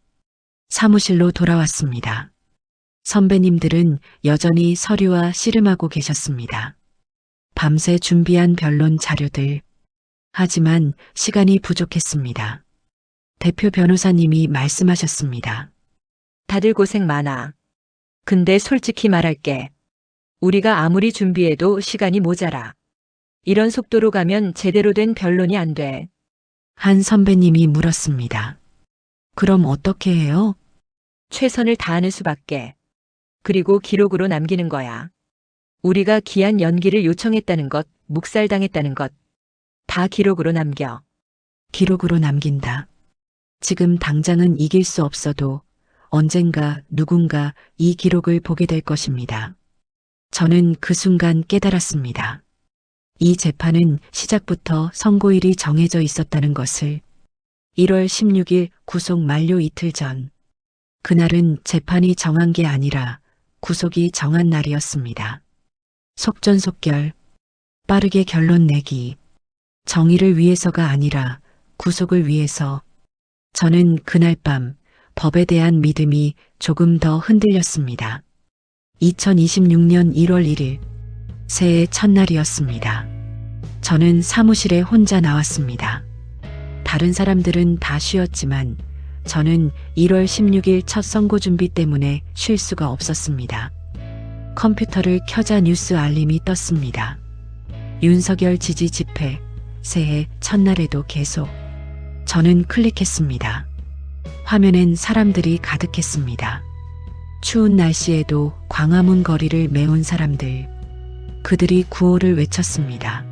사무실로 돌아왔습니다. 선배님들은 여전히 서류와 씨름하고 계셨습니다. 밤새 준비한 변론 자료들. 하지만 시간이 부족했습니다. 대표 변호사님이 말씀하셨습니다. 다들 고생 많아. 근데 솔직히 말할게. 우리가 아무리 준비해도 시간이 모자라. 이런 속도로 가면 제대로 된 변론이 안 돼. 한 선배님이 물었습니다. 그럼 어떻게 해요? 최선을 다하는 수밖에. 그리고 기록으로 남기는 거야. 우리가 기한 연기를 요청했다는 것, 묵살당했다는 것, 다 기록으로 남겨. 기록으로 남긴다. 지금 당장은 이길 수 없어도 언젠가 누군가 이 기록을 보게 될 것입니다. 저는 그 순간 깨달았습니다. 이 재판은 시작부터 선고일이 정해져 있었다는 것을. 1월 16일 구속 만료 이틀 전. 그날은 재판이 정한 게 아니라 구속이 정한 날이었습니다. 속전속결, 빠르게 결론 내기. 정의를 위해서가 아니라 구속을 위해서. 저는 그날 밤 법에 대한 믿음이 조금 더 흔들렸습니다. 2026년 1월 1일, 새해 첫날이었습니다. 저는 사무실에 혼자 나왔습니다. 다른 사람들은 다 쉬었지만 저는 1월 16일 첫 선고 준비 때문에 쉴 수가 없었습니다. 컴퓨터를 켜자 뉴스 알림이 떴습니다. 윤석열 지지 집회, 새해 첫날에도 계속. 저는 클릭했습니다. 화면엔 사람들이 가득했습니다. 추운 날씨에도 광화문 거리를 메운 사람들. 그들이 구호를 외쳤습니다.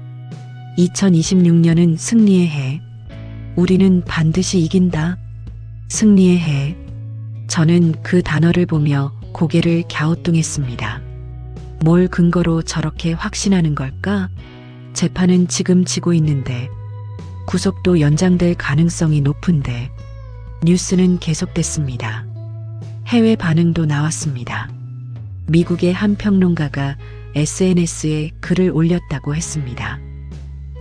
2026년은 승리의 해. 우리는 반드시 이긴다. 승리의 해. 저는 그 단어를 보며 고개를 갸우뚱했습니다. 뭘 근거로 저렇게 확신하는 걸까? 재판은 지금 지고 있는데, 구속도 연장될 가능성이 높은데, 뉴스는 계속됐습니다. 해외 반응도 나왔습니다. 미국의 한 평론가가 SNS에 글을 올렸다고 했습니다.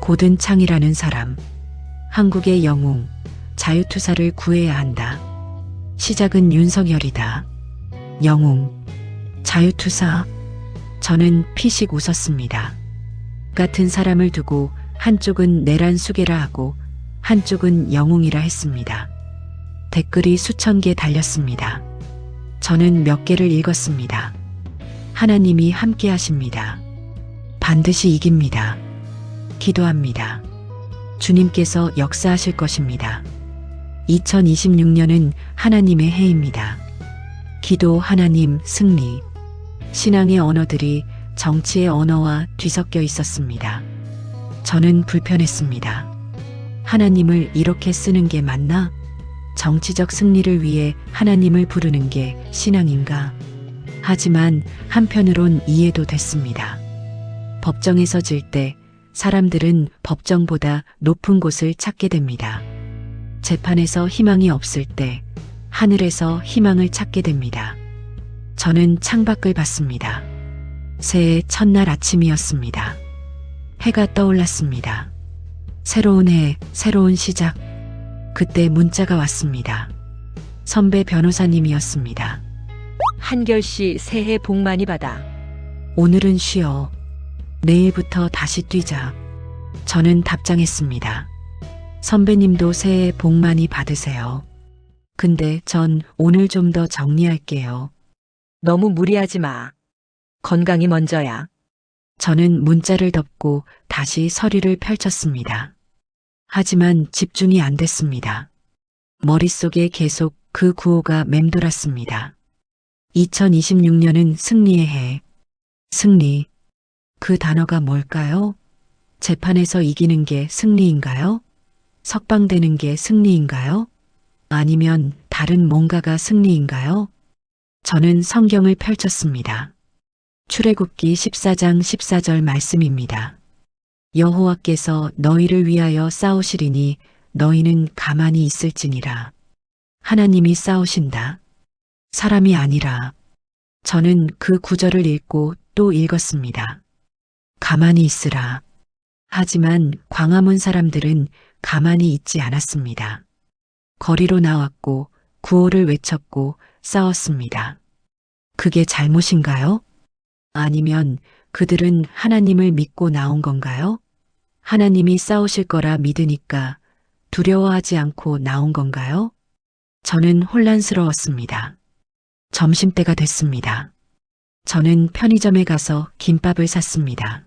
고든창이라는 사람, 한국의 영웅, 자유투사를 구해야 한다. 시작은 윤석열이다. 영웅, 자유투사. 저는 피식 웃었습니다. 같은 사람을 두고 한쪽은 내란 수계라 하고 한쪽은 영웅이라 했습니다. 댓글이 수천 개 달렸습니다. 저는 몇 개를 읽었습니다. 하나님이 함께 하십니다. 반드시 이깁니다. 기도합니다. 주님께서 역사하실 것입니다. 2026년은 하나님의 해입니다. 기도, 하나님, 승리. 신앙의 언어들이 정치의 언어와 뒤섞여 있었습니다. 저는 불편했습니다. 하나님을 이렇게 쓰는 게 맞나? 정치적 승리를 위해 하나님을 부르는 게 신앙인가? 하지만 한편으론 이해도 됐습니다. 법정에서 질 때 사람들은 법정보다 높은 곳을 찾게 됩니다. 재판에서 희망이 없을 때 하늘에서 희망을 찾게 됩니다. 저는 창밖을 봤습니다. 새해 첫날 아침이었습니다. 해가 떠올랐습니다. 새로운 해, 새로운 시작. 그때 문자가 왔습니다. 선배 변호사님이었습니다. 한결 씨 새해 복 많이 받아. 오늘은 쉬어. 내일부터 다시 뛰자. 저는 답장했습니다. 선배님도 새해 복 많이 받으세요. 근데 전 오늘 좀 더 정리할게요. 너무 무리하지 마. 건강이 먼저야. 저는 문자를 덮고 다시 서류를 펼쳤습니다. 하지만 집중이 안 됐습니다. 머릿속에 계속 그 구호가 맴돌았습니다. 2026년은 승리의 해. 승리. 그 단어가 뭘까요? 재판에서 이기는 게 승리인가요? 석방되는 게 승리인가요? 아니면 다른 뭔가가 승리인가요? 저는 성경을 펼쳤습니다. 출애굽기 14장 14절 말씀입니다. 여호와께서 너희를 위하여 싸우시리니 너희는 가만히 있을지니라. 하나님이 싸우신다. 사람이 아니라. 저는 그 구절을 읽고 또 읽었습니다. 가만히 있으라. 하지만 광화문 사람들은 가만히 있지 않았습니다. 거리로 나왔고 구호를 외쳤고 싸웠습니다. 그게 잘못인가요? 아니면 그들은 하나님을 믿고 나온 건가요? 하나님이 싸우실 거라 믿으니까 두려워하지 않고 나온 건가요? 저는 혼란스러웠습니다. 점심때가 됐습니다. 저는 편의점에 가서 김밥을 샀습니다.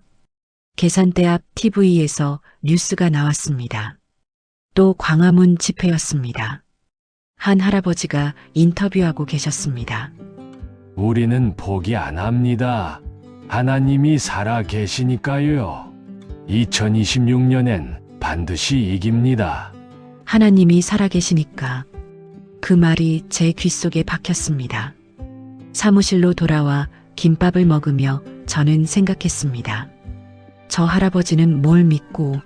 계산대 앞 TV에서 뉴스가 나왔습니다. 또 광화문 집회였습니다. 한 할아버지가 인터뷰하고 계셨습니다. 우리는 포기 안 합니다. 하나님이 살아 계시니까요. 2026년엔 반드시 이깁니다. 하나님이 살아계시니까 그 말이 제 귓속에 박혔습니다. 사무실로 돌아와 김밥을 먹으며 저는 생각했습니다. 저 할아버지는 뭘 믿고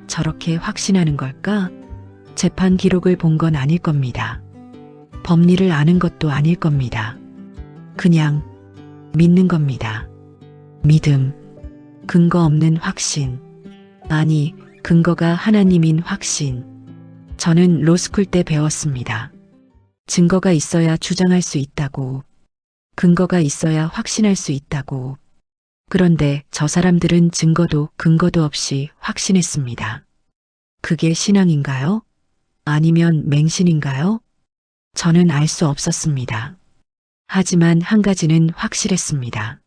저렇게 확신하는 걸까? 재판 기록을 본 건 아닐 겁니다. 법리를 아는 것도 아닐 겁니다. 그냥 믿는 겁니다. 믿음, 근거 없는 확신, 아니, 근거가 하나님인 확신. 저는 로스쿨 때 배웠습니다. 증거가 있어야 주장할 수 있다고, 근거가 있어야 확신할 수 있다고. 그런데 저 사람들은 증거도 근거도 없이 확신했습니다. 그게 신앙인가요? 아니면 맹신인가요? 저는 알 수 없었습니다. 하지만 한 가지는 확실했습니다.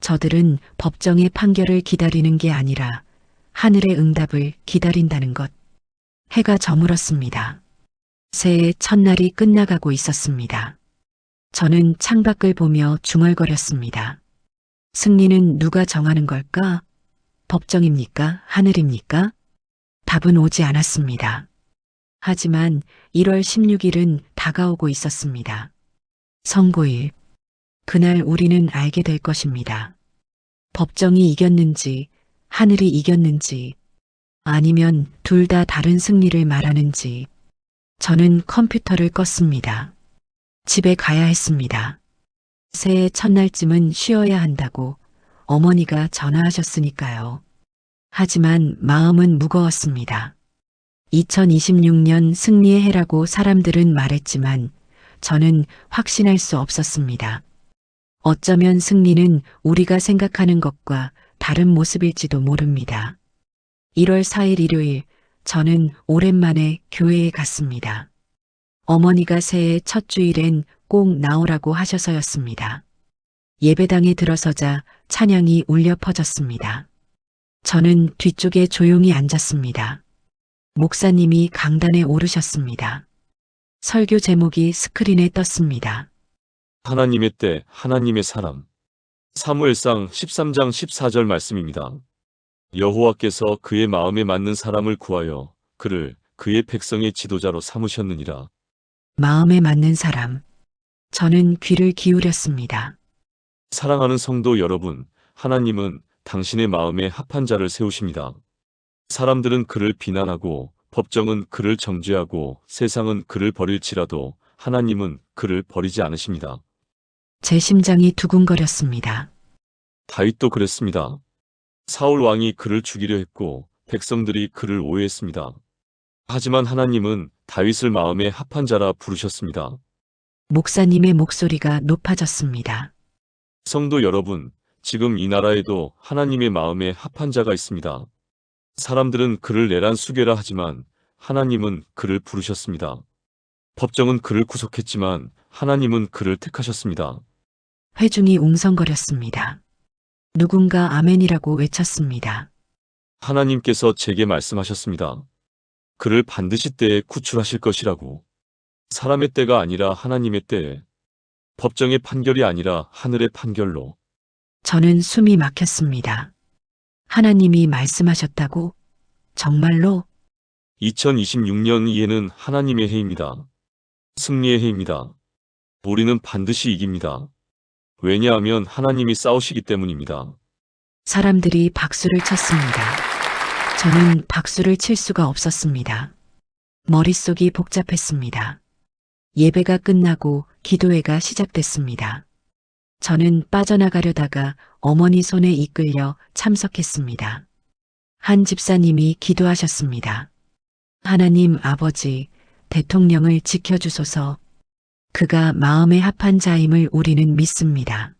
저들은 법정의 판결을 기다리는 게 아니라 하늘의 응답을 기다린다는 것. 해가 저물었습니다. 새해 첫날이 끝나가고 있었습니다. 저는 창밖을 보며 중얼거렸습니다. 승리는 누가 정하는 걸까? 법정입니까? 하늘입니까? 답은 오지 않았습니다. 하지만 1월 16일은 다가오고 있었습니다. 선고일. 그날 우리는 알게 될 것입니다. 법정이 이겼는지, 하늘이 이겼는지, 아니면 둘 다 다른 승리를 말하는지. 저는 컴퓨터를 껐습니다. 집에 가야 했습니다. 새해 첫날쯤은 쉬어야 한다고 어머니가 전화하셨으니까요. 하지만 마음은 무거웠습니다. 2026년 승리의 해라고 사람들은 말했지만 저는 확신할 수 없었습니다. 어쩌면 승리는 우리가 생각하는 것과 다른 모습일지도 모릅니다. 1월 4일 일요일, 저는 오랜만에 교회에 갔습니다. 어머니가 새해 첫 주일엔 꼭 나오라고 하셔서였습니다. 예배당에 들어서자 찬양이 울려 퍼졌습니다. 저는 뒤쪽에 조용히 앉았습니다. 목사님이 강단에 오르셨습니다. 설교 제목이 스크린에 떴습니다. 하나님의 때, 하나님의 사람. 사무엘상 13장 14절 말씀입니다. 여호와께서 그의 마음에 맞는 사람을 구하여 그를 그의 백성의 지도자로 삼으셨느니라. 마음에 맞는 사람. 저는 귀를 기울였습니다. 사랑하는 성도 여러분, 하나님은 당신의 마음에 합한 자를 세우십니다. 사람들은 그를 비난하고 법정은 그를 정죄하고 세상은 그를 버릴지라도 하나님은 그를 버리지 않으십니다. 제 심장이 두근거렸습니다. 다윗도 그랬습니다. 사울 왕이 그를 죽이려 했고 백성들이 그를 오해했습니다. 하지만 하나님은 다윗을 마음에 합한 자라 부르셨습니다. 목사님의 목소리가 높아졌습니다. 성도 여러분, 지금 이 나라에도 하나님의 마음에 합한 자가 있습니다. 사람들은 그를 내란 수괴라 하지만 하나님은 그를 부르셨습니다. 법정은 그를 구속했지만 하나님은 그를 택하셨습니다. 회중이 웅성거렸습니다. 누군가 아멘이라고 외쳤습니다. 하나님께서 제게 말씀하셨습니다. 그를 반드시 때에 구출하실 것이라고. 사람의 때가 아니라 하나님의 때에. 법정의 판결이 아니라 하늘의 판결로. 저는 숨이 막혔습니다. 하나님이 말씀하셨다고? 정말로? 2026년 이해는 하나님의 해입니다. 승리의 해입니다. 우리는 반드시 이깁니다. 왜냐하면 하나님이 싸우시기 때문입니다. 사람들이 박수를 쳤습니다. 저는 박수를 칠 수가 없었습니다. 머릿속이 복잡했습니다. 예배가 끝나고 기도회가 시작됐습니다. 저는 빠져나가려다가 어머니 손에 이끌려 참석했습니다. 한 집사님이 기도하셨습니다. 하나님 아버지, 대통령을 지켜주소서. 그가 마음에 합한 자임을 우리는 믿습니다.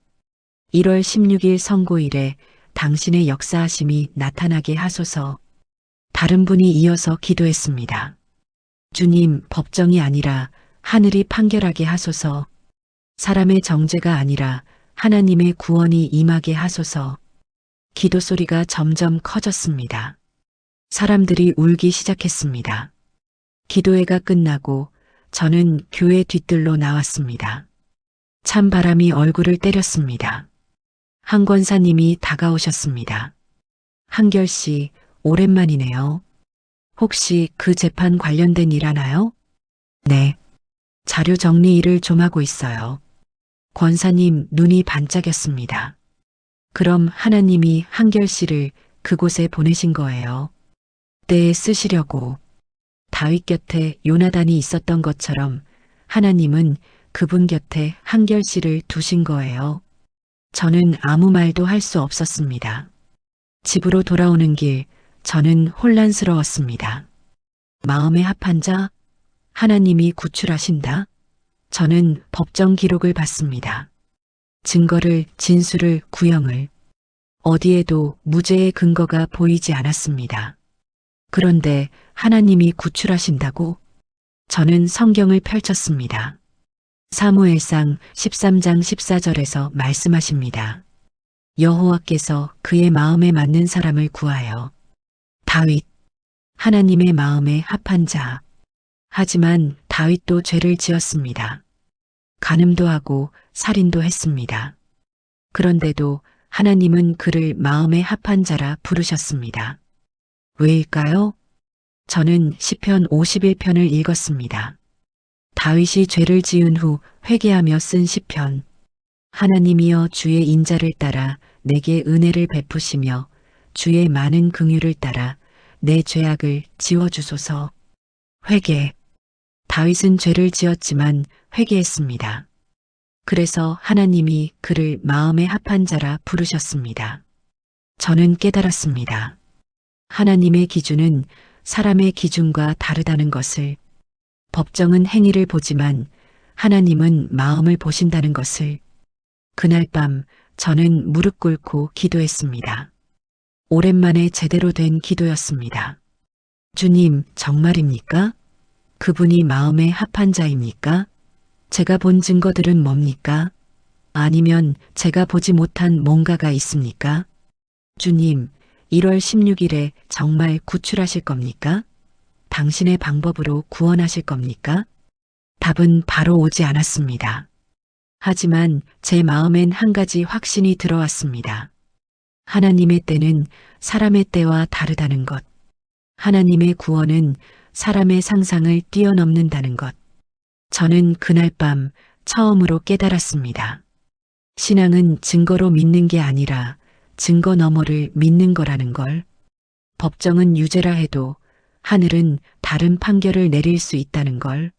1월 16일 선고일에 당신의 역사하심이 나타나게 하소서. 다른 분이 이어서 기도했습니다. 주님, 법정이 아니라 하늘이 판결하게 하소서. 사람의 정죄가 아니라 하나님의 구원이 임하게 하소서. 기도 소리가 점점 커졌습니다. 사람들이 울기 시작했습니다. 기도회가 끝나고 저는 교회 뒤뜰로 나왔습니다. 찬바람이 얼굴을 때렸습니다. 한 권사님이 다가오셨습니다. 한결 씨, 오랜만이네요. 혹시 그 재판 관련된 일 하나요? 네. 자료 정리 일을 좀 하고 있어요. 권사님 눈이 반짝였습니다. 그럼 하나님이 한결 씨를 그곳에 보내신 거예요. 때에 쓰시려고. 다윗 곁에 요나단이 있었던 것처럼 하나님은 그분 곁에 한결 씨를 두신 거예요. 저는 아무 말도 할 수 없었습니다. 집으로 돌아오는 길, 저는 혼란스러웠습니다. 마음에 합한 자, 하나님이 구출하신다. 저는 법정 기록을 봤습니다. 증거를, 진술을, 구형을. 어디에도 무죄의 근거가 보이지 않았습니다. 그런데 하나님이 구출하신다고? 저는 성경을 펼쳤습니다. 사무엘상 13장 14절에서 말씀하십니다. 여호와께서 그의 마음에 맞는 사람을 구하여. 다윗, 하나님의 마음에 합한 자. 하지만 다윗도 죄를 지었습니다. 간음도 하고 살인도 했습니다. 그런데도 하나님은 그를 마음에 합한 자라 부르셨습니다. 왜일까요? 저는 시편 51편을 읽었습니다. 다윗이 죄를 지은 후 회개하며 쓴 시편. 하나님이여 주의 인자를 따라 내게 은혜를 베푸시며 주의 많은 긍휼을 따라 내 죄악을 지워주소서. 회개. 다윗은 죄를 지었지만 회개했습니다. 그래서 하나님이 그를 마음에 합한 자라 부르셨습니다. 저는 깨달았습니다. 하나님의 기준은 사람의 기준과 다르다는 것을. 법정은 행위를 보지만 하나님은 마음을 보신다는 것을. 그날 밤 저는 무릎 꿇고 기도했습니다. 오랜만에 제대로 된 기도였습니다. 주님, 정말입니까? 그분이 마음에 합한 자입니까? 제가 본 증거들은 뭡니까? 아니면 제가 보지 못한 뭔가가 있습니까? 주님, 1월 16일에 정말 구출하실 겁니까? 당신의 방법으로 구원하실 겁니까? 답은 바로 오지 않았습니다. 하지만 제 마음엔 한 가지 확신이 들어왔습니다. 하나님의 때는 사람의 때와 다르다는 것. 하나님의 구원은 사람의 상상을 뛰어넘는다는 것. 저는 그날 밤 처음으로 깨달았습니다. 신앙은 증거로 믿는 게 아니라 증거 너머를 믿는 거라는 걸. 법정은 유죄라 해도 하늘은 다른 판결을 내릴 수 있다는 걸.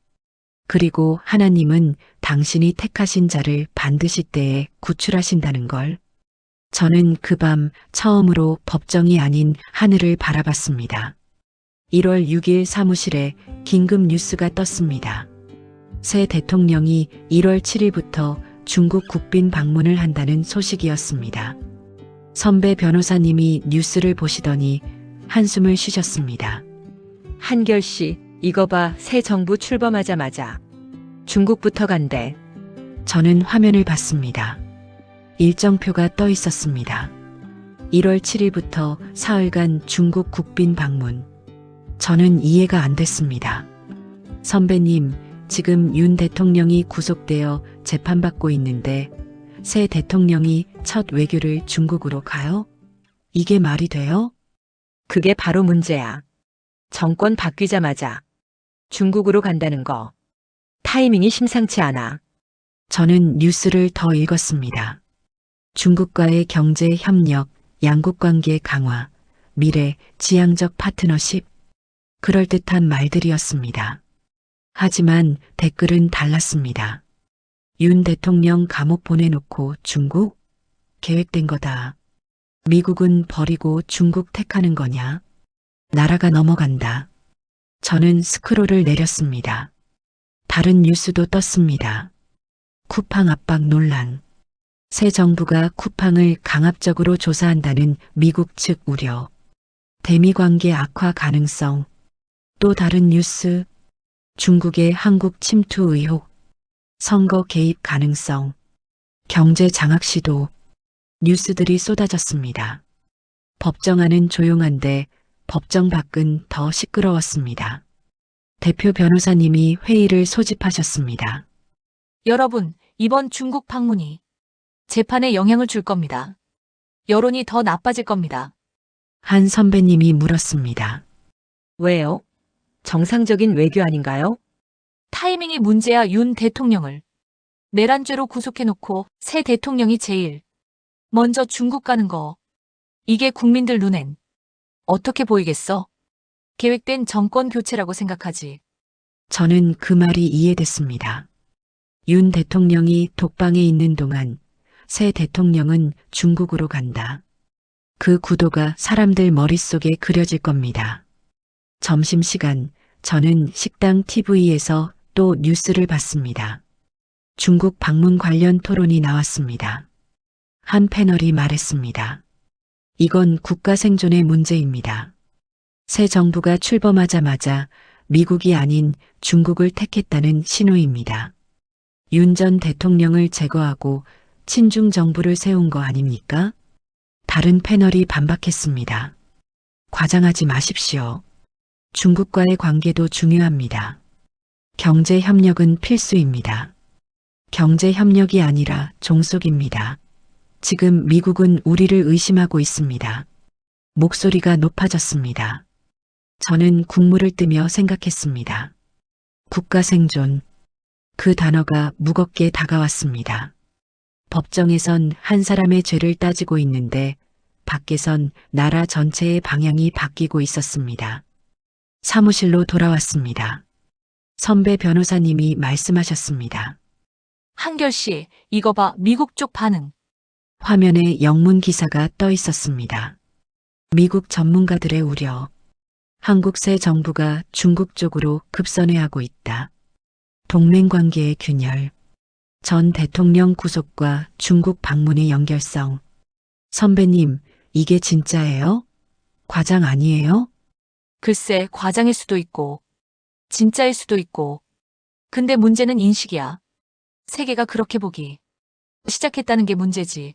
그리고 하나님은 당신이 택하신 자를 반드시 때에 구출하신다는 걸. 저는 그 밤 처음으로 법정이 아닌 하늘을 바라봤습니다. 1월 6일 사무실에 긴급 뉴스가 떴습니다. 새 대통령이 1월 7일부터 중국 국빈 방문을 한다는 소식이었습니다. 선배 변호사님이 뉴스를 보시더니 한숨을 쉬셨습니다. 한결 씨, 이거 봐, 새 정부 출범하자마자 중국부터 간대. 저는 화면을 봤습니다. 일정표가 떠 있었습니다. 1월 7일부터 사흘간 중국 국빈 방문. 저는 이해가 안 됐습니다. 선배님, 지금 윤 대통령이 구속되어 재판받고 있는데 새 대통령이 첫 외교를 중국으로 가요? 이게 말이 돼요? 그게 바로 문제야. 정권 바뀌자마자 중국으로 간다는 거. 타이밍이 심상치 않아. 저는 뉴스를 더 읽었습니다. 중국과의 경제 협력, 양국 관계 강화, 미래, 지향적 파트너십. 그럴듯한 말들이었습니다. 하지만 댓글은 달랐습니다. 윤 대통령 감옥 보내놓고 중국? 계획된 거다. 미국은 버리고 중국 택하는 거냐? 나라가 넘어간다. 저는 스크롤을 내렸습니다. 다른 뉴스도 떴습니다. 쿠팡 압박 논란. 새 정부가 쿠팡을 강압적으로 조사한다는 미국 측 우려. 대미 관계 악화 가능성. 또 다른 뉴스. 중국의 한국 침투 의혹. 선거 개입 가능성. 경제 장악 시도. 뉴스들이 쏟아졌습니다. 법정 안은 조용한데 법정 밖은 더 시끄러웠습니다. 대표 변호사님이 회의를 소집하셨습니다. 여러분, 이번 중국 방문이 재판에 영향을 줄 겁니다. 여론이 더 나빠질 겁니다. 한 선배님이 물었습니다. 왜요? 정상적인 외교 아닌가요? 타이밍이 문제야. 윤 대통령을 내란죄로 구속해놓고 새 대통령이 제일 먼저 중국 가는 거. 이게 국민들 눈엔 어떻게 보이겠어? 계획된 정권 교체라고 생각하지. 저는 그 말이 이해됐습니다. 윤 대통령이 독방에 있는 동안 새 대통령은 중국으로 간다. 그 구도가 사람들 머릿속에 그려질 겁니다. 점심시간, 저는 식당 TV에서 또 뉴스를 봤습니다. 중국 방문 관련 토론이 나왔습니다. 한 패널이 말했습니다. 이건 국가 생존의 문제입니다. 새 정부가 출범하자마자 미국이 아닌 중국을 택했다는 신호입니다. 윤 전 대통령을 제거하고 친중 정부를 세운 거 아닙니까? 다른 패널이 반박했습니다. 과장하지 마십시오. 중국과의 관계도 중요합니다. 경제 협력은 필수입니다. 경제 협력이 아니라 종속입니다. 지금 미국은 우리를 의심하고 있습니다. 목소리가 높아졌습니다. 저는 국물을 뜨며 생각했습니다. 국가 생존. 그 단어가 무겁게 다가왔습니다. 법정에선 한 사람의 죄를 따지고 있는데 밖에선 나라 전체의 방향이 바뀌고 있었습니다. 사무실로 돌아왔습니다. 선배 변호사님이 말씀하셨습니다. 한결씨, 이거 봐. 미국 쪽 반응. 화면에 영문 기사가 떠 있었습니다. 미국 전문가들의 우려. 한국 새 정부가 중국 쪽으로 급선회하고 있다. 동맹관계의 균열. 전 대통령 구속과 중국 방문의 연결성. 선배님, 이게 진짜예요? 과장 아니에요? 글쎄, 과장일 수도 있고 진짜일 수도 있고. 근데 문제는 인식이야. 세계가 그렇게 보기 시작했다는 게 문제지.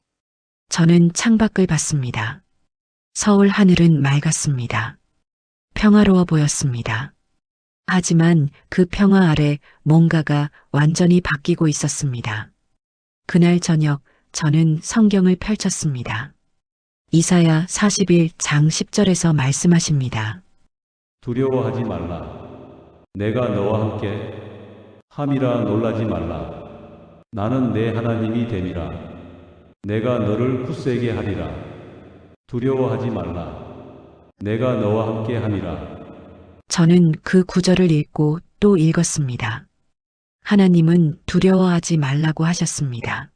저는 창밖을 봤습니다. 서울 하늘은 맑았습니다. 평화로워 보였습니다. 하지만 그 평화 아래 뭔가가 완전히 바뀌고 있었습니다. 그날 저녁 저는 성경을 펼쳤습니다. 이사야 41장 10절에서 말씀하십니다. 두려워하지 말라. 내가 너와 함께 함이라. 놀라지 말라. 나는 내 하나님이 됨이라. 내가 너를 굳세게 하리라. 두려워하지 말라. 내가 너와 함께 함이라. 저는 그 구절을 읽고 또 읽었습니다. 하나님은 두려워하지 말라고 하셨습니다.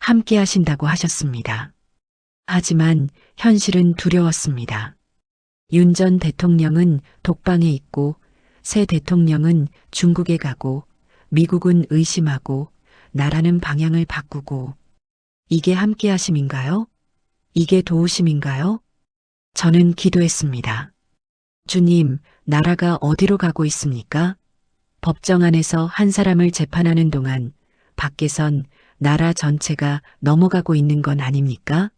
함께 하신다고 하셨습니다. 하지만 현실은 두려웠습니다. 윤 전 대통령은 독방에 있고 새 대통령은 중국에 가고 미국은 의심하고 나라는 방향을 바꾸고 이게 함께 하심인가요? 이게 도우심인가요? 저는 기도했습니다. 주님, 나라가 어디로 가고 있습니까? 법정 안에서 한 사람을 재판하는 동안 밖에선 나라 전체가 넘어가고 있는 건 아닙니까?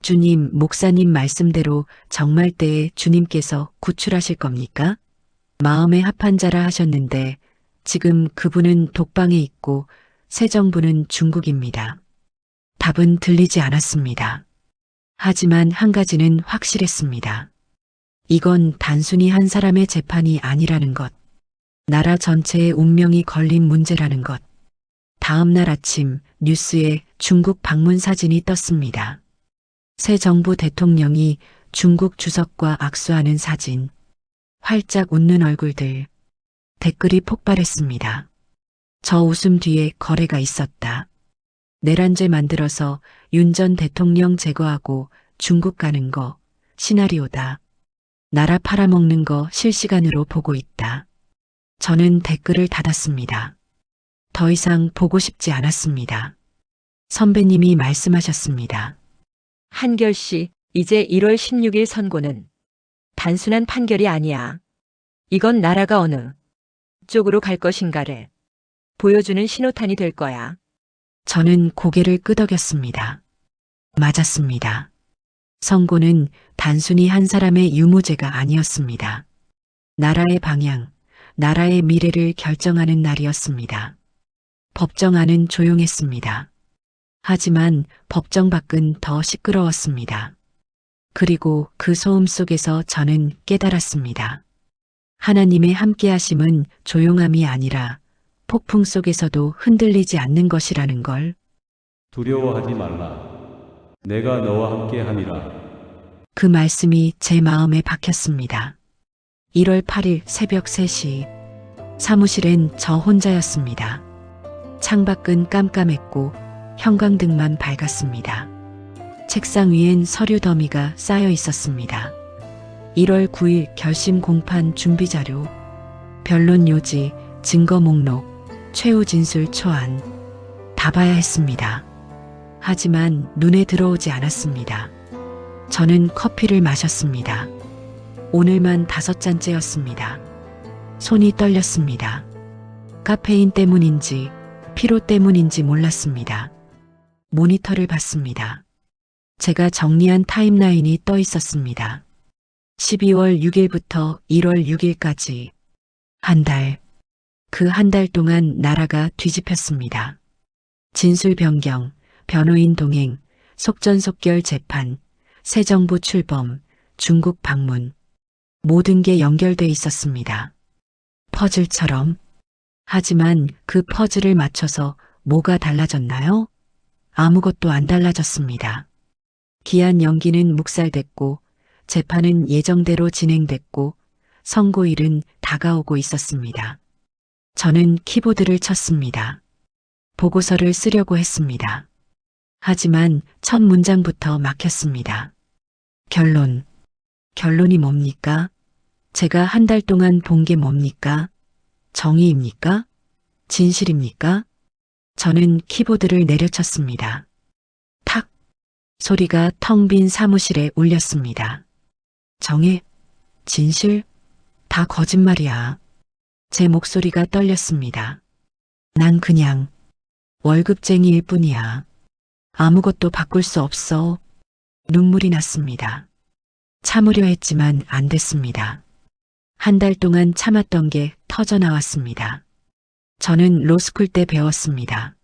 주님, 목사님 말씀대로 정말 때에 주님께서 구출하실 겁니까? 마음에 합한 자라 하셨는데 지금 그분은 독방에 있고 새 정부는 중국입니다. 답은 들리지 않았습니다. 하지만 한 가지는 확실했습니다. 이건 단순히 한 사람의 재판이 아니라는 것. 나라 전체의 운명이 걸린 문제라는 것. 다음 날 아침 뉴스에 중국 방문 사진이 떴습니다. 새 정부 대통령이 중국 주석과 악수하는 사진. 활짝 웃는 얼굴들. 댓글이 폭발했습니다. 저 웃음 뒤에 거래가 있었다. 내란죄 만들어서 윤 전 대통령 제거하고 중국 가는 거 시나리오다. 나라 팔아먹는 거 실시간으로 보고 있다. 저는 댓글을 닫았습니다. 더 이상 보고 싶지 않았습니다. 선배님이 말씀하셨습니다. 한결씨, 이제 1월 16일 선고는 단순한 판결이 아니야. 이건 나라가 어느 쪽으로 갈 것인가를 보여주는 신호탄이 될 거야. 저는 고개를 끄덕였습니다. 맞았습니다. 선고는 단순히 한 사람의 유무죄가 아니었습니다. 나라의 방향, 나라의 미래를 결정하는 날이었습니다. 법정 안은 조용했습니다. 하지만 법정 밖은 더 시끄러웠습니다. 그리고 그 소음 속에서 저는 깨달았습니다. 하나님의 함께하심은 조용함이 아니라 폭풍 속에서도 흔들리지 않는 것이라는 걸. 두려워하지 말라. 내가 너와 함께 함이라. 그 말씀이 제 마음에 박혔습니다. 1월 8일 새벽 3시 사무실엔 저 혼자였습니다. 창밖은 깜깜했고 형광등만 밝았습니다. 책상 위엔 서류 더미가 쌓여 있었습니다. 1월 9일 결심 공판 준비 자료, 변론 요지, 증거 목록, 최후 진술 초안 다 봐야 했습니다. 하지만 눈에 들어오지 않았습니다. 저는 커피를 마셨습니다. 오늘만 5잔째였습니다. 손이 떨렸습니다. 카페인 때문인지 피로 때문인지 몰랐습니다. 모니터를 봤습니다. 제가 정리한 타임라인이 떠 있었습니다. 12월 6일부터 1월 6일까지 한 달. 그 한 달 동안 나라가 뒤집혔습니다. 진술 변경, 변호인 동행, 속전속결 재판, 새 정부 출범, 중국 방문. 모든 게 연결돼 있었습니다. 퍼즐처럼. 하지만 그 퍼즐을 맞춰서 뭐가 달라졌나요? 아무것도 안 달라졌습니다. 기한 연기는 묵살됐고, 재판은 예정대로 진행됐고, 선고일은 다가오고 있었습니다. 저는 키보드를 쳤습니다. 보고서를 쓰려고 했습니다. 하지만 첫 문장부터 막혔습니다. 결론. 결론이 뭡니까? 제가 한 달 동안 본 게 뭡니까? 정의입니까? 진실입니까? 저는 키보드를 내려쳤습니다. 탁! 소리가 텅 빈 사무실에 울렸습니다. 정의? 진실? 다 거짓말이야. 제 목소리가 떨렸습니다. 난 그냥 월급쟁이일 뿐이야. 아무것도 바꿀 수 없어. 눈물이 났습니다. 참으려 했지만 안 됐습니다. 한 달 동안 참았던 게 터져 나왔습니다. 저는 로스쿨 때 배웠습니다.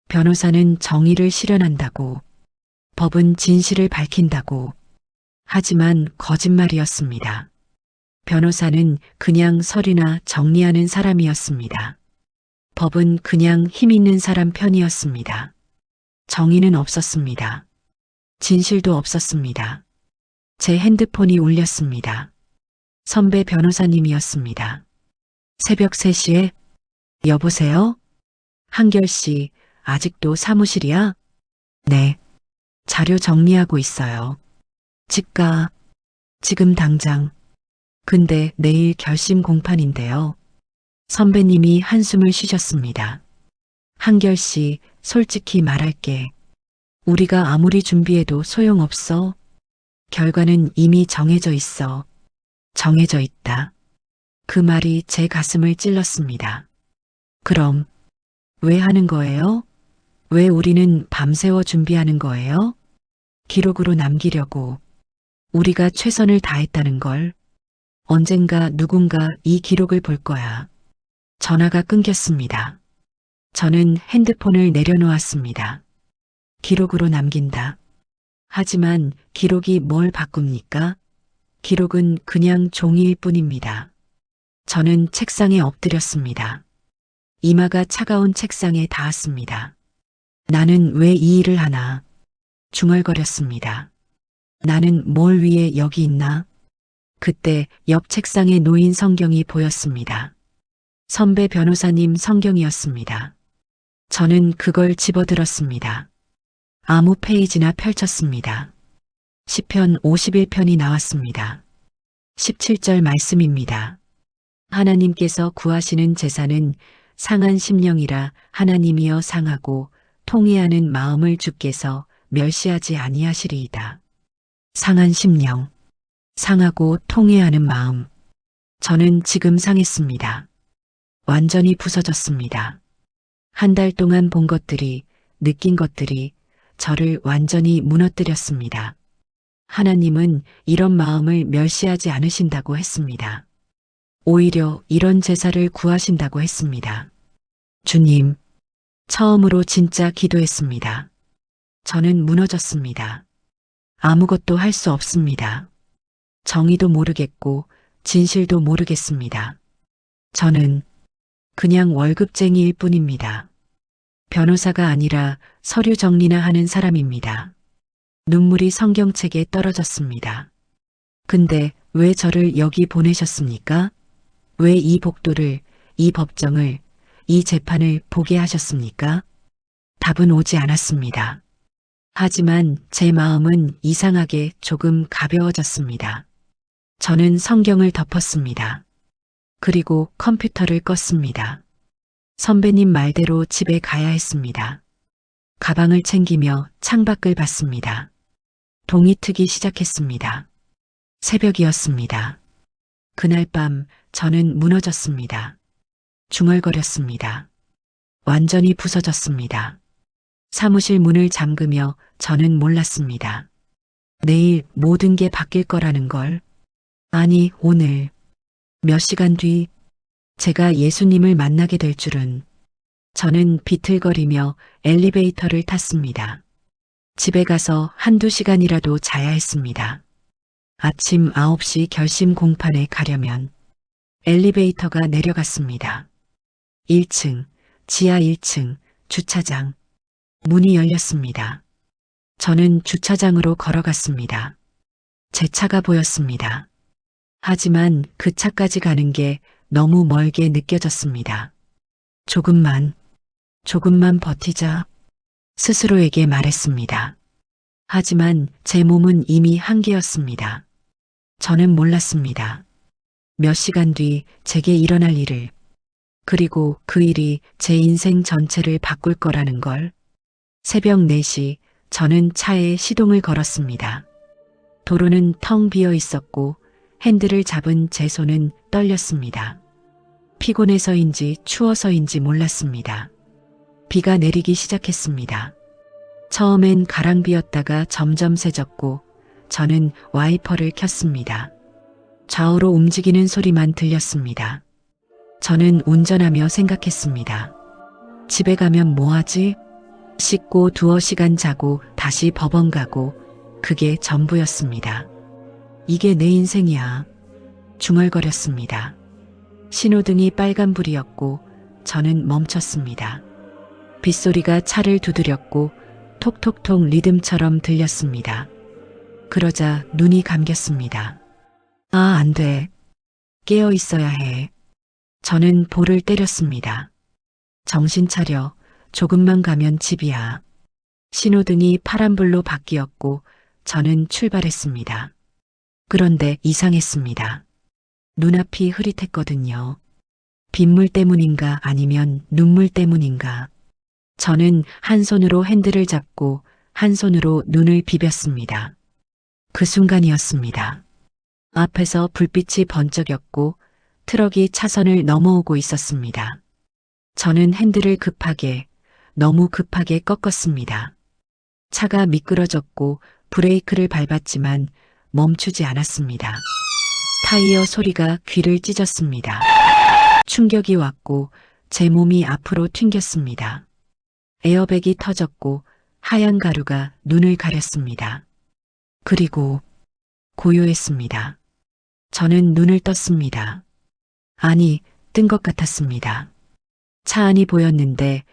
변호사는 정의를 실현한다고, 법은 진실을 밝힌다고. 하지만 거짓말이었습니다. 변호사는 그냥 서류나 정리하는 사람이었습니다. 법은 그냥 힘 있는 사람 편이었습니다. 정의는 없었습니다. 진실도 없었습니다. 제 핸드폰이 울렸습니다. 선배 변호사님이었습니다. 새벽 3시에 여보세요? 한결 씨, 아직도 사무실이야? 네. 자료 정리하고 있어요. 집 가. 지금 당장. 근데 내일 결심 공판인데요. 선배님이 한숨을 쉬셨습니다. 한결 씨, 솔직히 말할게. 우리가 아무리 준비해도 소용없어. 결과는 이미 정해져 있어. 정해져 있다. 그 말이 제 가슴을 찔렀습니다. 그럼 왜 하는 거예요? 왜 우리는 밤새워 준비하는 거예요? 기록으로 남기려고. 우리가 최선을 다했다는 걸. 언젠가 누군가 이 기록을 볼 거야. 전화가 끊겼습니다. 저는 핸드폰을 내려놓았습니다. 기록으로 남긴다. 하지만 기록이 뭘 바꿉니까? 기록은 그냥 종이일 뿐입니다. 저는 책상에 엎드렸습니다. 이마가 차가운 책상에 닿았습니다. 나는 왜 이 일을 하나? 중얼거렸습니다. 나는 뭘 위해 여기 있나? 그때 옆 책상에 놓인 성경이 보였습니다. 선배 변호사님 성경이었습니다. 저는 그걸 집어들었습니다. 아무 페이지나 펼쳤습니다. 시편 51편이 나왔습니다. 17절 말씀입니다. 하나님께서 구하시는 제사는 상한 심령이라 하나님이여 상하고 통회하는 마음을 주께서 멸시하지 아니하시리이다. 상한 심령, 상하고 통회하는 마음. 저는 지금 상했습니다. 완전히 부서졌습니다. 한 달 동안 본 것들이, 느낀 것들이 저를 완전히 무너뜨렸습니다. 하나님은 이런 마음을 멸시하지 않으신다고 했습니다. 오히려 이런 제사를 구하신다고 했습니다. 주님, 처음으로 진짜 기도했습니다. 저는 무너졌습니다. 아무것도 할 수 없습니다. 정의도 모르겠고 진실도 모르겠습니다. 저는 그냥 월급쟁이일 뿐입니다. 변호사가 아니라 서류 정리나 하는 사람입니다. 눈물이 성경책에 떨어졌습니다. 근데 왜 저를 여기 보내셨습니까? 왜 이 복도를, 이 법정을, 이 재판을 보게 하셨습니까? 답은 오지 않았습니다. 하지만 제 마음은 이상하게 조금 가벼워졌습니다. 저는 성경을 덮었습니다. 그리고 컴퓨터를 껐습니다. 선배님 말대로 집에 가야 했습니다. 가방을 챙기며 창밖을 봤습니다. 동이 트기 시작했습니다. 새벽이었습니다. 그날 밤 저는 무너졌습니다. 중얼거렸습니다. 완전히 부서졌습니다. 사무실 문을 잠그며 저는 몰랐습니다. 내일 모든 게 바뀔 거라는 걸. 아니, 오늘. 몇 시간 뒤 제가 예수님을 만나게 될 줄은. 저는 비틀거리며 엘리베이터를 탔습니다. 집에 가서 한두 시간이라도 자야 했습니다. 아침 9시 결심 공판에 가려면 엘리베이터가 내려갔습니다. 1층, 지하 1층, 주차장. 문이 열렸습니다. 저는 주차장으로 걸어갔습니다. 제 차가 보였습니다. 하지만 그 차까지 가는 게 너무 멀게 느껴졌습니다. 조금만 버티자. 스스로에게 말했습니다. 하지만 제 몸은 이미 한계였습니다. 저는 몰랐습니다. 몇 시간 뒤 제게 일어날 일을, 그리고 그 일이 제 인생 전체를 바꿀 거라는 걸. 새벽 4시 저는 차에 시동을 걸었습니다. 도로는 텅 비어 있었고 핸들을 잡은 제 손은 떨렸습니다. 피곤해서인지 추워서인지 몰랐습니다. 비가 내리기 시작했습니다. 처음엔 가랑비였다가 점점 새졌고 저는 와이퍼를 켰습니다. 좌우로 움직이는 소리만 들렸습니다. 저는 운전하며 생각했습니다. 집에 가면 뭐하지? 씻고 두어 시간 자고 다시 법원 가고 그게 전부였습니다. 이게 내 인생이야. 중얼거렸습니다. 신호등이 빨간불이었고 저는 멈췄습니다. 빗소리가 차를 두드렸고 톡톡톡 리듬처럼 들렸습니다. 그러자 눈이 감겼습니다. 아, 안 돼. 깨어 있어야 해. 저는 볼을 때렸습니다. 정신 차려. 조금만 가면 집이야. 신호등이 파란불로 바뀌었고 저는 출발했습니다. 그런데 이상했습니다. 눈앞이 흐릿했거든요. 빗물 때문인가 아니면 눈물 때문인가. 저는 한 손으로 핸들을 잡고 한 손으로 눈을 비볐습니다. 그 순간이었습니다. 앞에서 불빛이 번쩍였고 트럭이 차선을 넘어오고 있었습니다. 저는 핸들을 너무 급하게 꺾었습니다. 차가 미끄러졌고 브레이크를 밟았지만 멈추지 않았습니다. 타이어 소리가 귀를 찢었습니다. 충격이 왔고 제 몸이 앞으로 튕겼습니다. 에어백이 터졌고 하얀 가루가 눈을 가렸습니다. 그리고 고요했습니다. 저는 눈을 떴습니다. 아니, 뜬 것 같았습니다. 차 안이 보였는데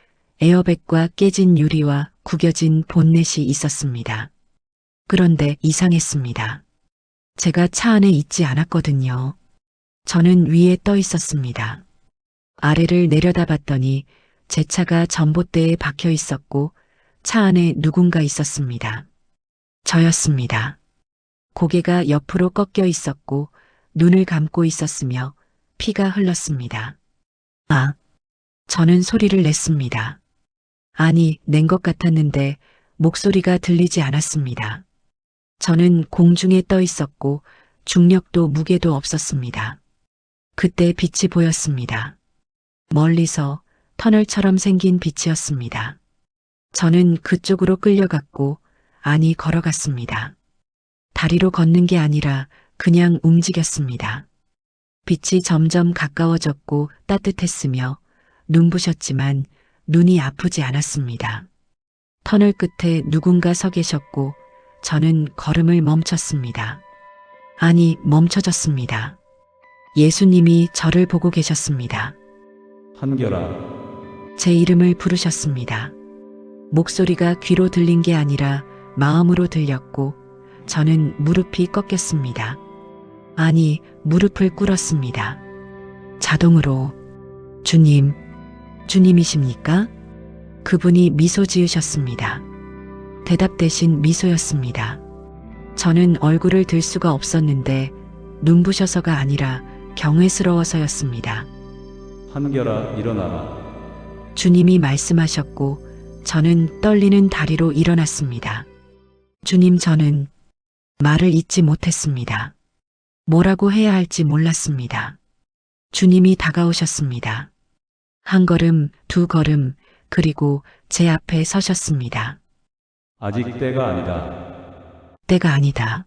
에어백과 깨진 유리와 구겨진 본넷이 있었습니다. 그런데 이상했습니다. 제가 차 안에 있지 않았거든요. 저는 위에 떠 있었습니다. 아래를 내려다봤더니 제 차가 전봇대에 박혀 있었고 차 안에 누군가 있었습니다. 저였습니다. 고개가 옆으로 꺾여 있었고 눈을 감고 있었으며 피가 흘렀습니다. 아! 저는 소리를 냈습니다. 아니, 낸 것 같았는데 목소리가 들리지 않았습니다. 저는 공중에 떠 있었고 중력도 무게도 없었습니다. 그때 빛이 보였습니다. 멀리서 터널처럼 생긴 빛이었습니다. 저는 그쪽으로 끌려갔고 아니 걸어갔습니다. 다리로 걷는 게 아니라 그냥 움직였습니다. 빛이 점점 가까워졌고 따뜻했으며 눈부셨지만 눈이 아프지 않았습니다. 터널 끝에 누군가 서 계셨고 저는 걸음을 멈췄습니다. 아니, 멈춰졌습니다. 예수님이 저를 보고 계셨습니다. 한결아, 제 이름을 부르셨습니다. 목소리가 귀로 들린 게 아니라 마음으로 들렸고 저는 무릎이 꺾였습니다. 아니, 무릎을 꿇었습니다. 자동으로 주님, 주님이십니까? 그분이 미소 지으셨습니다. 대답 대신 미소였습니다. 저는 얼굴을 들 수가 없었는데 눈부셔서가 아니라 경외스러워서였습니다. 한결아, 일어나라. 주님이 말씀하셨고 저는 떨리는 다리로 일어났습니다. 주님, 저는 말을 잇지 못했습니다. 뭐라고 해야 할지 몰랐습니다. 주님이 다가오셨습니다. 한 걸음, 두 걸음, 그리고 제 앞에 서셨습니다. 아직 때가 아니다. 때가 아니다.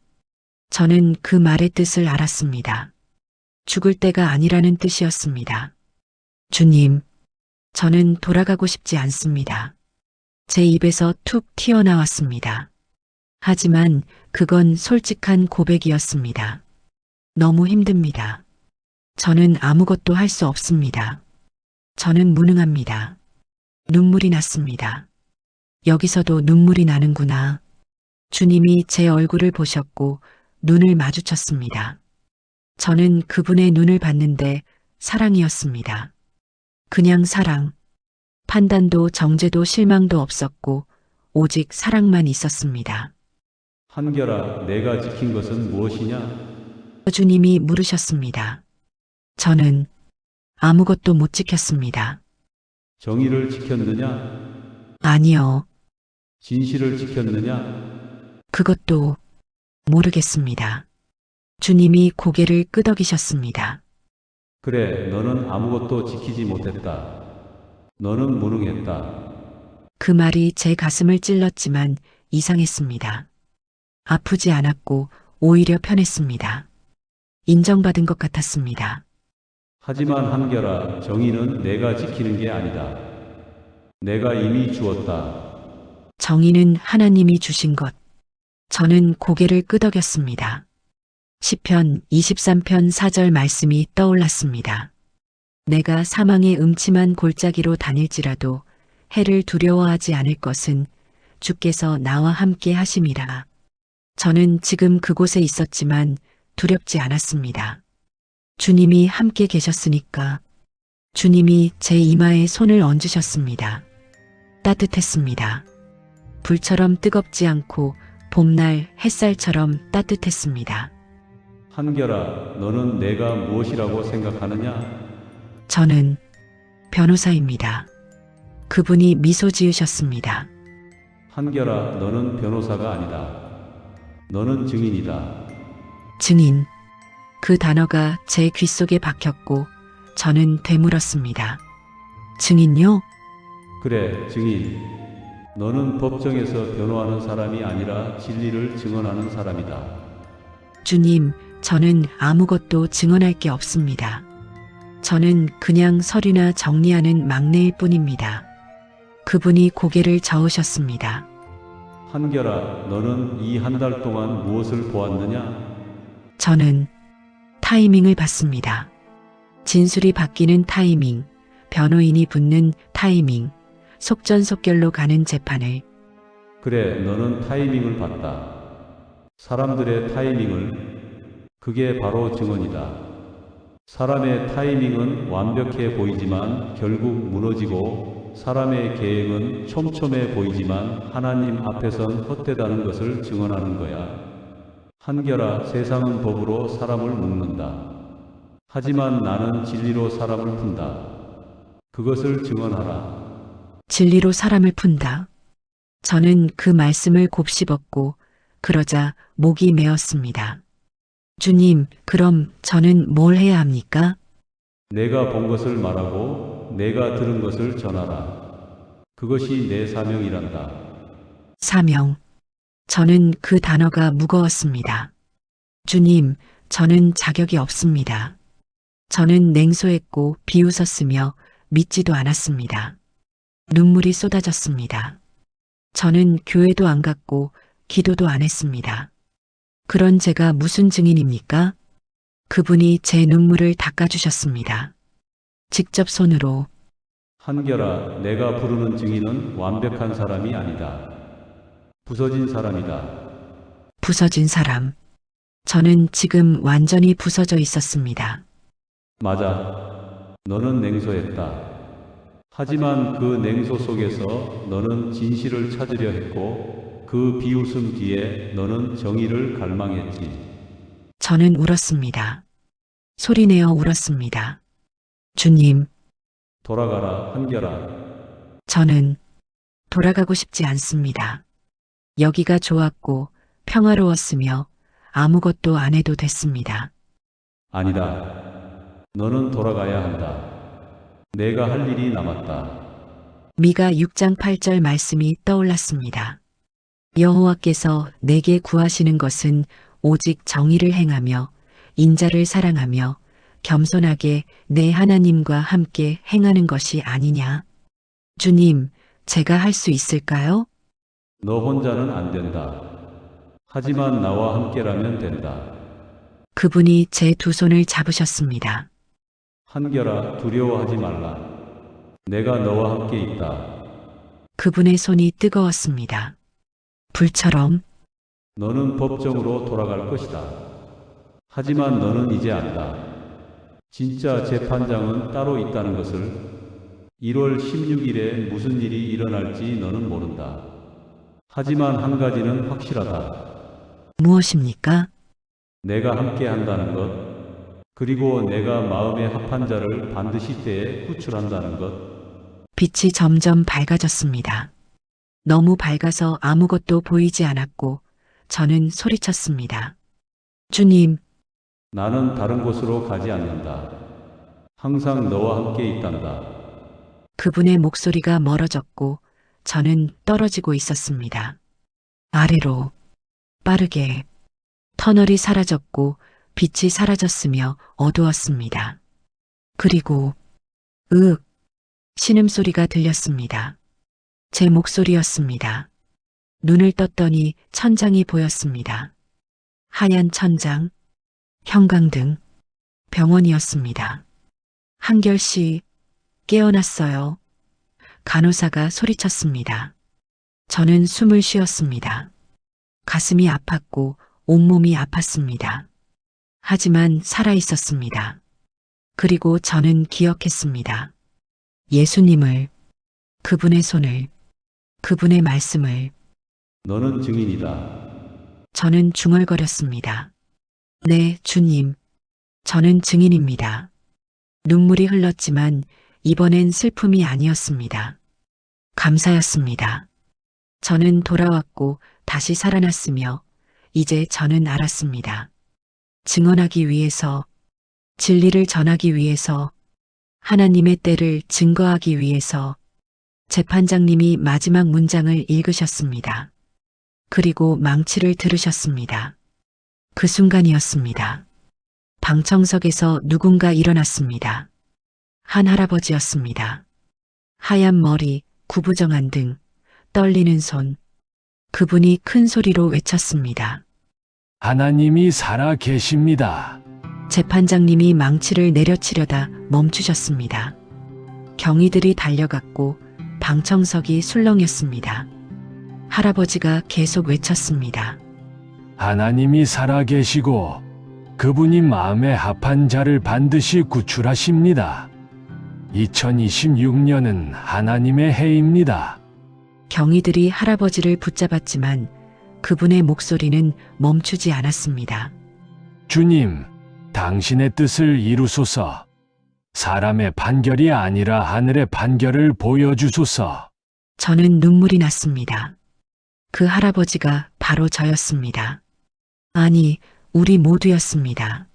저는 그 말의 뜻을 알았습니다. 죽을 때가 아니라는 뜻이었습니다. 주님, 저는 돌아가고 싶지 않습니다. 제 입에서 툭 튀어나왔습니다. 하지만 그건 솔직한 고백이었습니다. 너무 힘듭니다. 저는 아무것도 할 수 없습니다. 저는 무능합니다. 눈물이 났습니다. 여기서도 눈물이 나는구나. 주님이 제 얼굴을 보셨고 눈을 마주쳤습니다. 저는 그분의 눈을 봤는데 사랑이었습니다. 그냥 사랑. 판단도 정죄도 실망도 없었고 오직 사랑만 있었습니다. 한결아, 내가 지킨 것은 무엇이냐? 주님이 물으셨습니다. 저는 아무것도 못 지켰습니다. 정의를 지켰느냐? 아니요, 진실을 지켰느냐? 그것도 모르겠습니다. 주님이 고개를 끄덕이셨습니다. 그래, 너는 아무것도 지키지 못했다. 너는 무능했다. 그 말이 제 가슴을 찔렀지만 이상했습니다. 아프지 않았고 오히려 편했습니다. 인정받은 것 같았습니다. 하지만 한결아, 정의는 내가 지키는 게 아니다. 내가 이미 주었다. 정의는 하나님이 주신 것. 저는 고개를 끄덕였습니다. 시편 23편 4절 말씀이 떠올랐습니다. 내가 사망의 음침한 골짜기로 다닐지라도 해를 두려워하지 않을 것은 주께서 나와 함께 하심이라. 저는 지금 그곳에 있었지만 두렵지 않았습니다. 주님이 함께 계셨으니까. 주님이 제 이마에 손을 얹으셨습니다. 따뜻했습니다. 불처럼 뜨겁지 않고 봄날 햇살처럼 따뜻했습니다. 한결아, 너는 내가 무엇이라고 생각하느냐? 저는 변호사입니다. 그분이 미소 지으셨습니다. 한결아, 너는 변호사가 아니다. 너는 증인이다. 증인. 그 단어가 제 귀 속에 박혔고 저는 되물었습니다. 증인요? 그래, 증인. 너는 법정에서 변호하는 사람이 아니라 진리를 증언하는 사람이다. 주님, 저는 아무것도 증언할 게 없습니다. 저는 그냥 서류나 정리하는 막내일 뿐입니다. 그분이 고개를 저으셨습니다. 한결아, 너는 이 한 달 동안 무엇을 보았느냐? 저는 타이밍을 봤습니다. 진술이 바뀌는 타이밍, 변호인이 붙는 타이밍, 속전속결로 가는 재판을. 그래, 너는 타이밍을 봤다. 사람들의 타이밍을. 그게 바로 증언이다. 사람의 타이밍은 완벽해 보이지만 결국 무너지고, 사람의 계획은 촘촘해 보이지만 하나님 앞에선 헛되다는 것을 증언하는 거야. 한결아, 세상은 법으로 사람을 묶는다. 하지만 나는 진리로 사람을 푼다. 그것을 증언하라. 진리로 사람을 푼다. 저는 그 말씀을 곱씹었고 그러자 목이 메었습니다. 주님, 그럼 저는 뭘 해야 합니까? 내가 본 것을 말하고 내가 들은 것을 전하라. 그것이 내 사명이란다. 사명. 저는 그 단어가 무거웠습니다. 주님, 저는 자격이 없습니다. 저는 냉소했고 비웃었으며 믿지도 않았습니다. 눈물이 쏟아졌습니다. 저는 교회도 안 갔고 기도도 안 했습니다. 그런 제가 무슨 증인입니까? 그분이 제 눈물을 닦아주셨습니다. 직접 손으로. 한결아, 내가 부르는 증인은 완벽한 사람이 아니다. 부서진 사람이다. 부서진 사람. 저는 지금 완전히 부서져 있었습니다. 맞아. 너는 냉소했다. 하지만 그 냉소 속에서 너는 진실을 찾으려 했고 그 비웃음 뒤에 너는 정의를 갈망했지. 저는 울었습니다. 소리내어 울었습니다. 주님, 돌아가라, 한결아. 저는 돌아가고 싶지 않습니다. 여기가 좋았고 평화로웠으며 아무것도 안 해도 됐습니다. 아니다. 너는 돌아가야 한다. 내가 할 일이 남았다. 미가 6장 8절 말씀이 떠올랐습니다. 여호와께서 내게 구하시는 것은 오직 정의를 행하며 인자를 사랑하며 겸손하게 내 하나님과 함께 행하는 것이 아니냐. 주님, 제가 할 수 있을까요? 너 혼자는 안 된다. 하지만 나와 함께라면 된다. 그분이 제 두 손을 잡으셨습니다. 한결아, 두려워하지 말라. 내가 너와 함께 있다. 그분의 손이 뜨거웠습니다. 불처럼. 너는 법정으로 돌아갈 것이다. 하지만 너는 이제 안다. 진짜 재판장은 따로 있다는 것을. 1월 16일에 무슨 일이 일어날지 너는 모른다. 하지만 한 가지는 확실하다. 무엇입니까? 내가 함께 한다는 것. 그리고 내가 마음에 합한 자를 반드시 때에 구출한다는 것. 빛이 점점 밝아졌습니다. 너무 밝아서 아무것도 보이지 않았고 저는 소리쳤습니다. 주님, 나는 다른 곳으로 가지 않는다. 항상 너와 함께 있단다. 그분의 목소리가 멀어졌고 저는 떨어지고 있었습니다. 아래로 빠르게 터널이 사라졌고 빛이 사라졌으며 어두웠습니다. 그리고 신음소리가 들렸습니다. 제 목소리였습니다. 눈을 떴더니 천장이 보였습니다. 하얀 천장, 형광등, 병원이었습니다. 한결 씨, 깨어났어요. 간호사가 소리쳤습니다. 저는 숨을 쉬었습니다. 가슴이 아팠고 온몸이 아팠습니다. 하지만 살아 있었습니다. 그리고 저는 기억했습니다. 예수님을, 그분의 손을, 그분의 말씀을. 너는 증인이다. 저는 중얼거렸습니다. 네, 주님. 저는 증인입니다. 눈물이 흘렀지만 이번엔 슬픔이 아니었습니다. 감사였습니다. 저는 돌아왔고 다시 살아났으며 이제 저는 알았습니다. 증언하기 위해서, 진리를 전하기 위해서, 하나님의 때를 증거하기 위해서 재판장님이 마지막 문장을 읽으셨습니다. 그리고 망치를 들으셨습니다. 그 순간이었습니다. 방청석에서 누군가 일어났습니다. 한 할아버지였습니다. 하얀 머리, 구부정한 등, 떨리는 손. 그분이 큰 소리로 외쳤습니다. 하나님이 살아 계십니다. 재판장님이 망치를 내려치려다 멈추셨습니다. 경위들이 달려갔고 방청석이 술렁였습니다. 할아버지가 계속 외쳤습니다. 하나님이 살아 계시고 그분이 마음에 합한 자를 반드시 구출하십니다. 2026년은 하나님의 해입니다. 경위들이 할아버지를 붙잡았지만 그분의 목소리는 멈추지 않았습니다. 주님, 당신의 뜻을 이루소서. 사람의 판결이 아니라 하늘의 판결을 보여주소서. 저는 눈물이 났습니다. 그 할아버지가 바로 저였습니다. 아니, 우리 모두였습니다.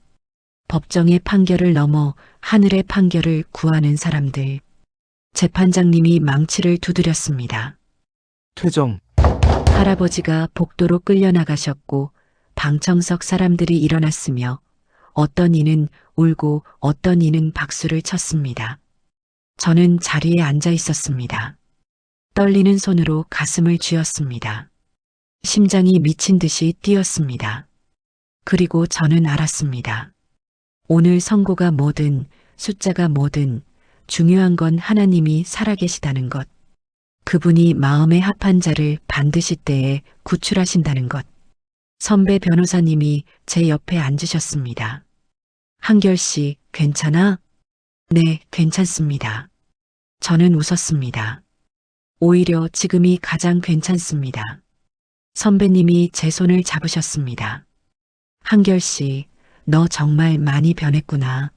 법정의 판결을 넘어 하늘의 판결을 구하는 사람들. 재판장님이 망치를 두드렸습니다. 퇴정. 할아버지가 복도로 끌려나가셨고 방청석 사람들이 일어났으며 어떤 이는 울고 어떤 이는 박수를 쳤습니다. 저는 자리에 앉아 있었습니다. 떨리는 손으로 가슴을 쥐었습니다. 심장이 미친 듯이 뛰었습니다. 그리고 저는 알았습니다. 오늘 선고가 뭐든 숫자가 뭐든 중요한 건 하나님이 살아계시다는 것. 그분이 마음에 합한 자를 반드시 때에 구출하신다는 것. 선배 변호사님이 제 옆에 앉으셨습니다. 한결 씨, 괜찮아? 네, 괜찮습니다. 저는 웃었습니다. 오히려 지금이 가장 괜찮습니다. 선배님이 제 손을 잡으셨습니다. 한결 씨, 너 정말 많이 변했구나.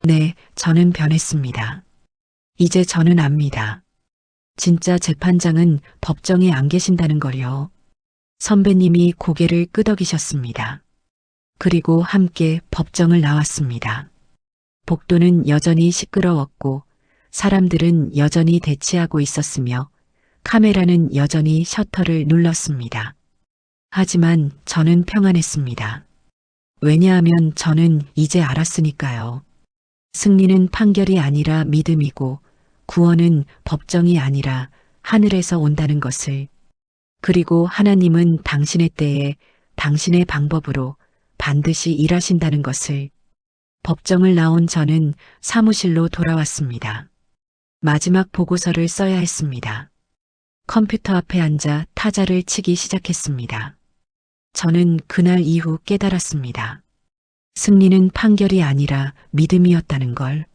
네, 저는 변했습니다. 이제 저는 압니다. 진짜 재판장은 법정에 안 계신다는 걸요. 선배님이 고개를 끄덕이셨습니다. 그리고 함께 법정을 나왔습니다. 복도는 여전히 시끄러웠고 사람들은 여전히 대치하고 있었으며 카메라는 여전히 셔터를 눌렀습니다. 하지만 저는 평안했습니다. 왜냐하면 저는 이제 알았으니까요. 승리는 판결이 아니라 믿음이고 구원은 법정이 아니라 하늘에서 온다는 것을. 그리고 하나님은 당신의 때에 당신의 방법으로 반드시 일하신다는 것을. 법정을 나온 저는 사무실로 돌아왔습니다. 마지막 보고서를 써야 했습니다. 컴퓨터 앞에 앉아 타자를 치기 시작했습니다. 저는 그날 이후 깨달았습니다. 승리는 판결이 아니라 믿음이었다는 걸.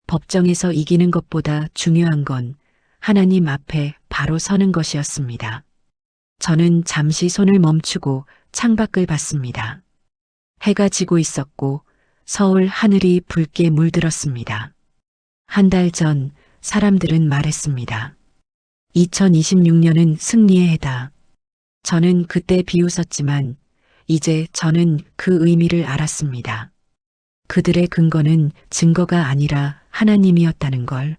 법정에서 이기는 것보다 중요한 건 하나님 앞에 바로 서는 것이었습니다. 저는 잠시 손을 멈추고 창밖을 봤습니다. 해가 지고 있었고 서울 하늘이 붉게 물들었습니다. 한 달 전 사람들은 말했습니다. 2026년은 승리의 해다. 저는 그때 비웃었지만 이제 저는 그 의미를 알았습니다. 그들의 근거는 증거가 아니라 하나님이었다는 걸.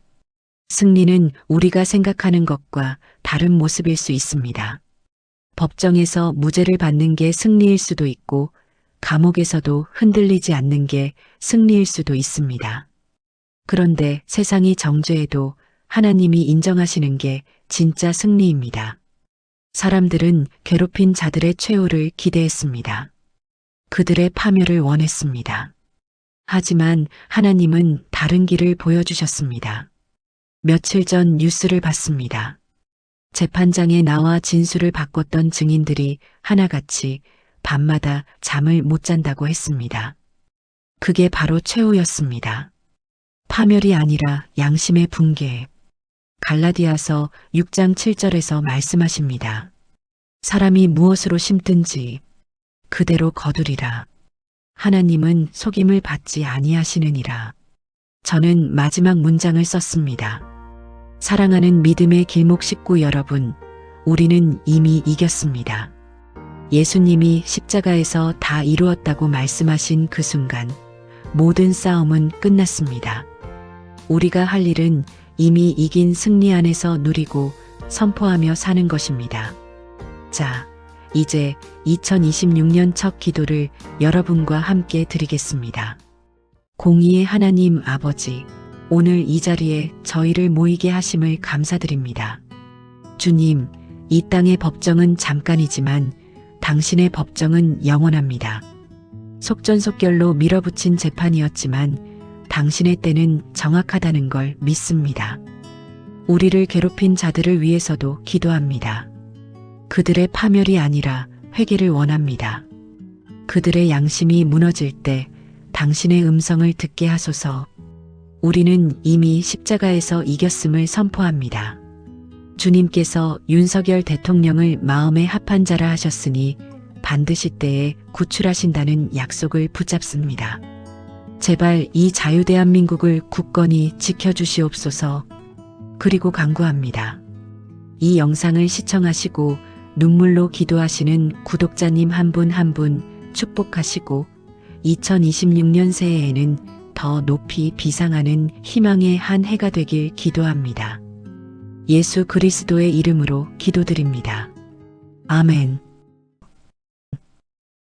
승리는 우리가 생각하는 것과 다른 모습일 수 있습니다. 법정에서 무죄를 받는 게 승리일 수도 있고 감옥에서도 흔들리지 않는 게 승리일 수도 있습니다. 그런데 세상이 정죄해도 하나님이 인정하시는 게 진짜 승리입니다. 사람들은 괴롭힌 자들의 최후를 기대했습니다. 그들의 파멸을 원했습니다. 하지만 하나님은 다른 길을 보여주셨습니다. 며칠 전 뉴스를 봤습니다. 재판장에 나와 진술을 바꿨던 증인들이 하나같이 밤마다 잠을 못 잔다고 했습니다. 그게 바로 최후였습니다. 파멸이 아니라 양심의 붕괴. 갈라디아서 6장 7절에서 말씀하십니다. 사람이 무엇으로 심든지 그대로 거두리라. 하나님은 속임을 받지 아니하시느니라. 저는 마지막 문장을 썼습니다. 사랑하는 믿음의 길목 식구 여러분, 우리는 이미 이겼습니다. 예수님이 십자가에서 다 이루었다고 말씀하신 그 순간 모든 싸움은 끝났습니다. 우리가 할 일은 이미 이긴 승리 안에서 누리고 선포하며 사는 것입니다. 자, 이제 2026년 첫 기도를 여러분과 함께 드리겠습니다. 공의의 하나님 아버지, 오늘 이 자리에 저희를 모이게 하심을 감사드립니다. 주님, 이 땅의 법정은 잠깐이지만 당신의 법정은 영원합니다. 속전속결로 밀어붙인 재판이었지만 당신의 때는 정확하다는 걸 믿습니다. 우리를 괴롭힌 자들을 위해서도 기도합니다. 그들의 파멸이 아니라 회개를 원합니다. 그들의 양심이 무너질 때 당신의 음성을 듣게 하소서. 우리는 이미 십자가에서 이겼음을 선포합니다. 주님께서 윤석열 대통령을 마음에 합한 자라 하셨으니 반드시 때에 구출하신다는 약속을 붙잡습니다. 제발 이 자유대한민국을 굳건히 지켜주시옵소서. 그리고 간구합니다. 이 영상을 시청하시고 눈물로 기도하시는 구독자님 한 분 한 분 축복하시고 2026년 새해에는 더 높이 비상하는 희망의 한 해가 되길 기도합니다. 예수 그리스도의 이름으로 기도드립니다. 아멘.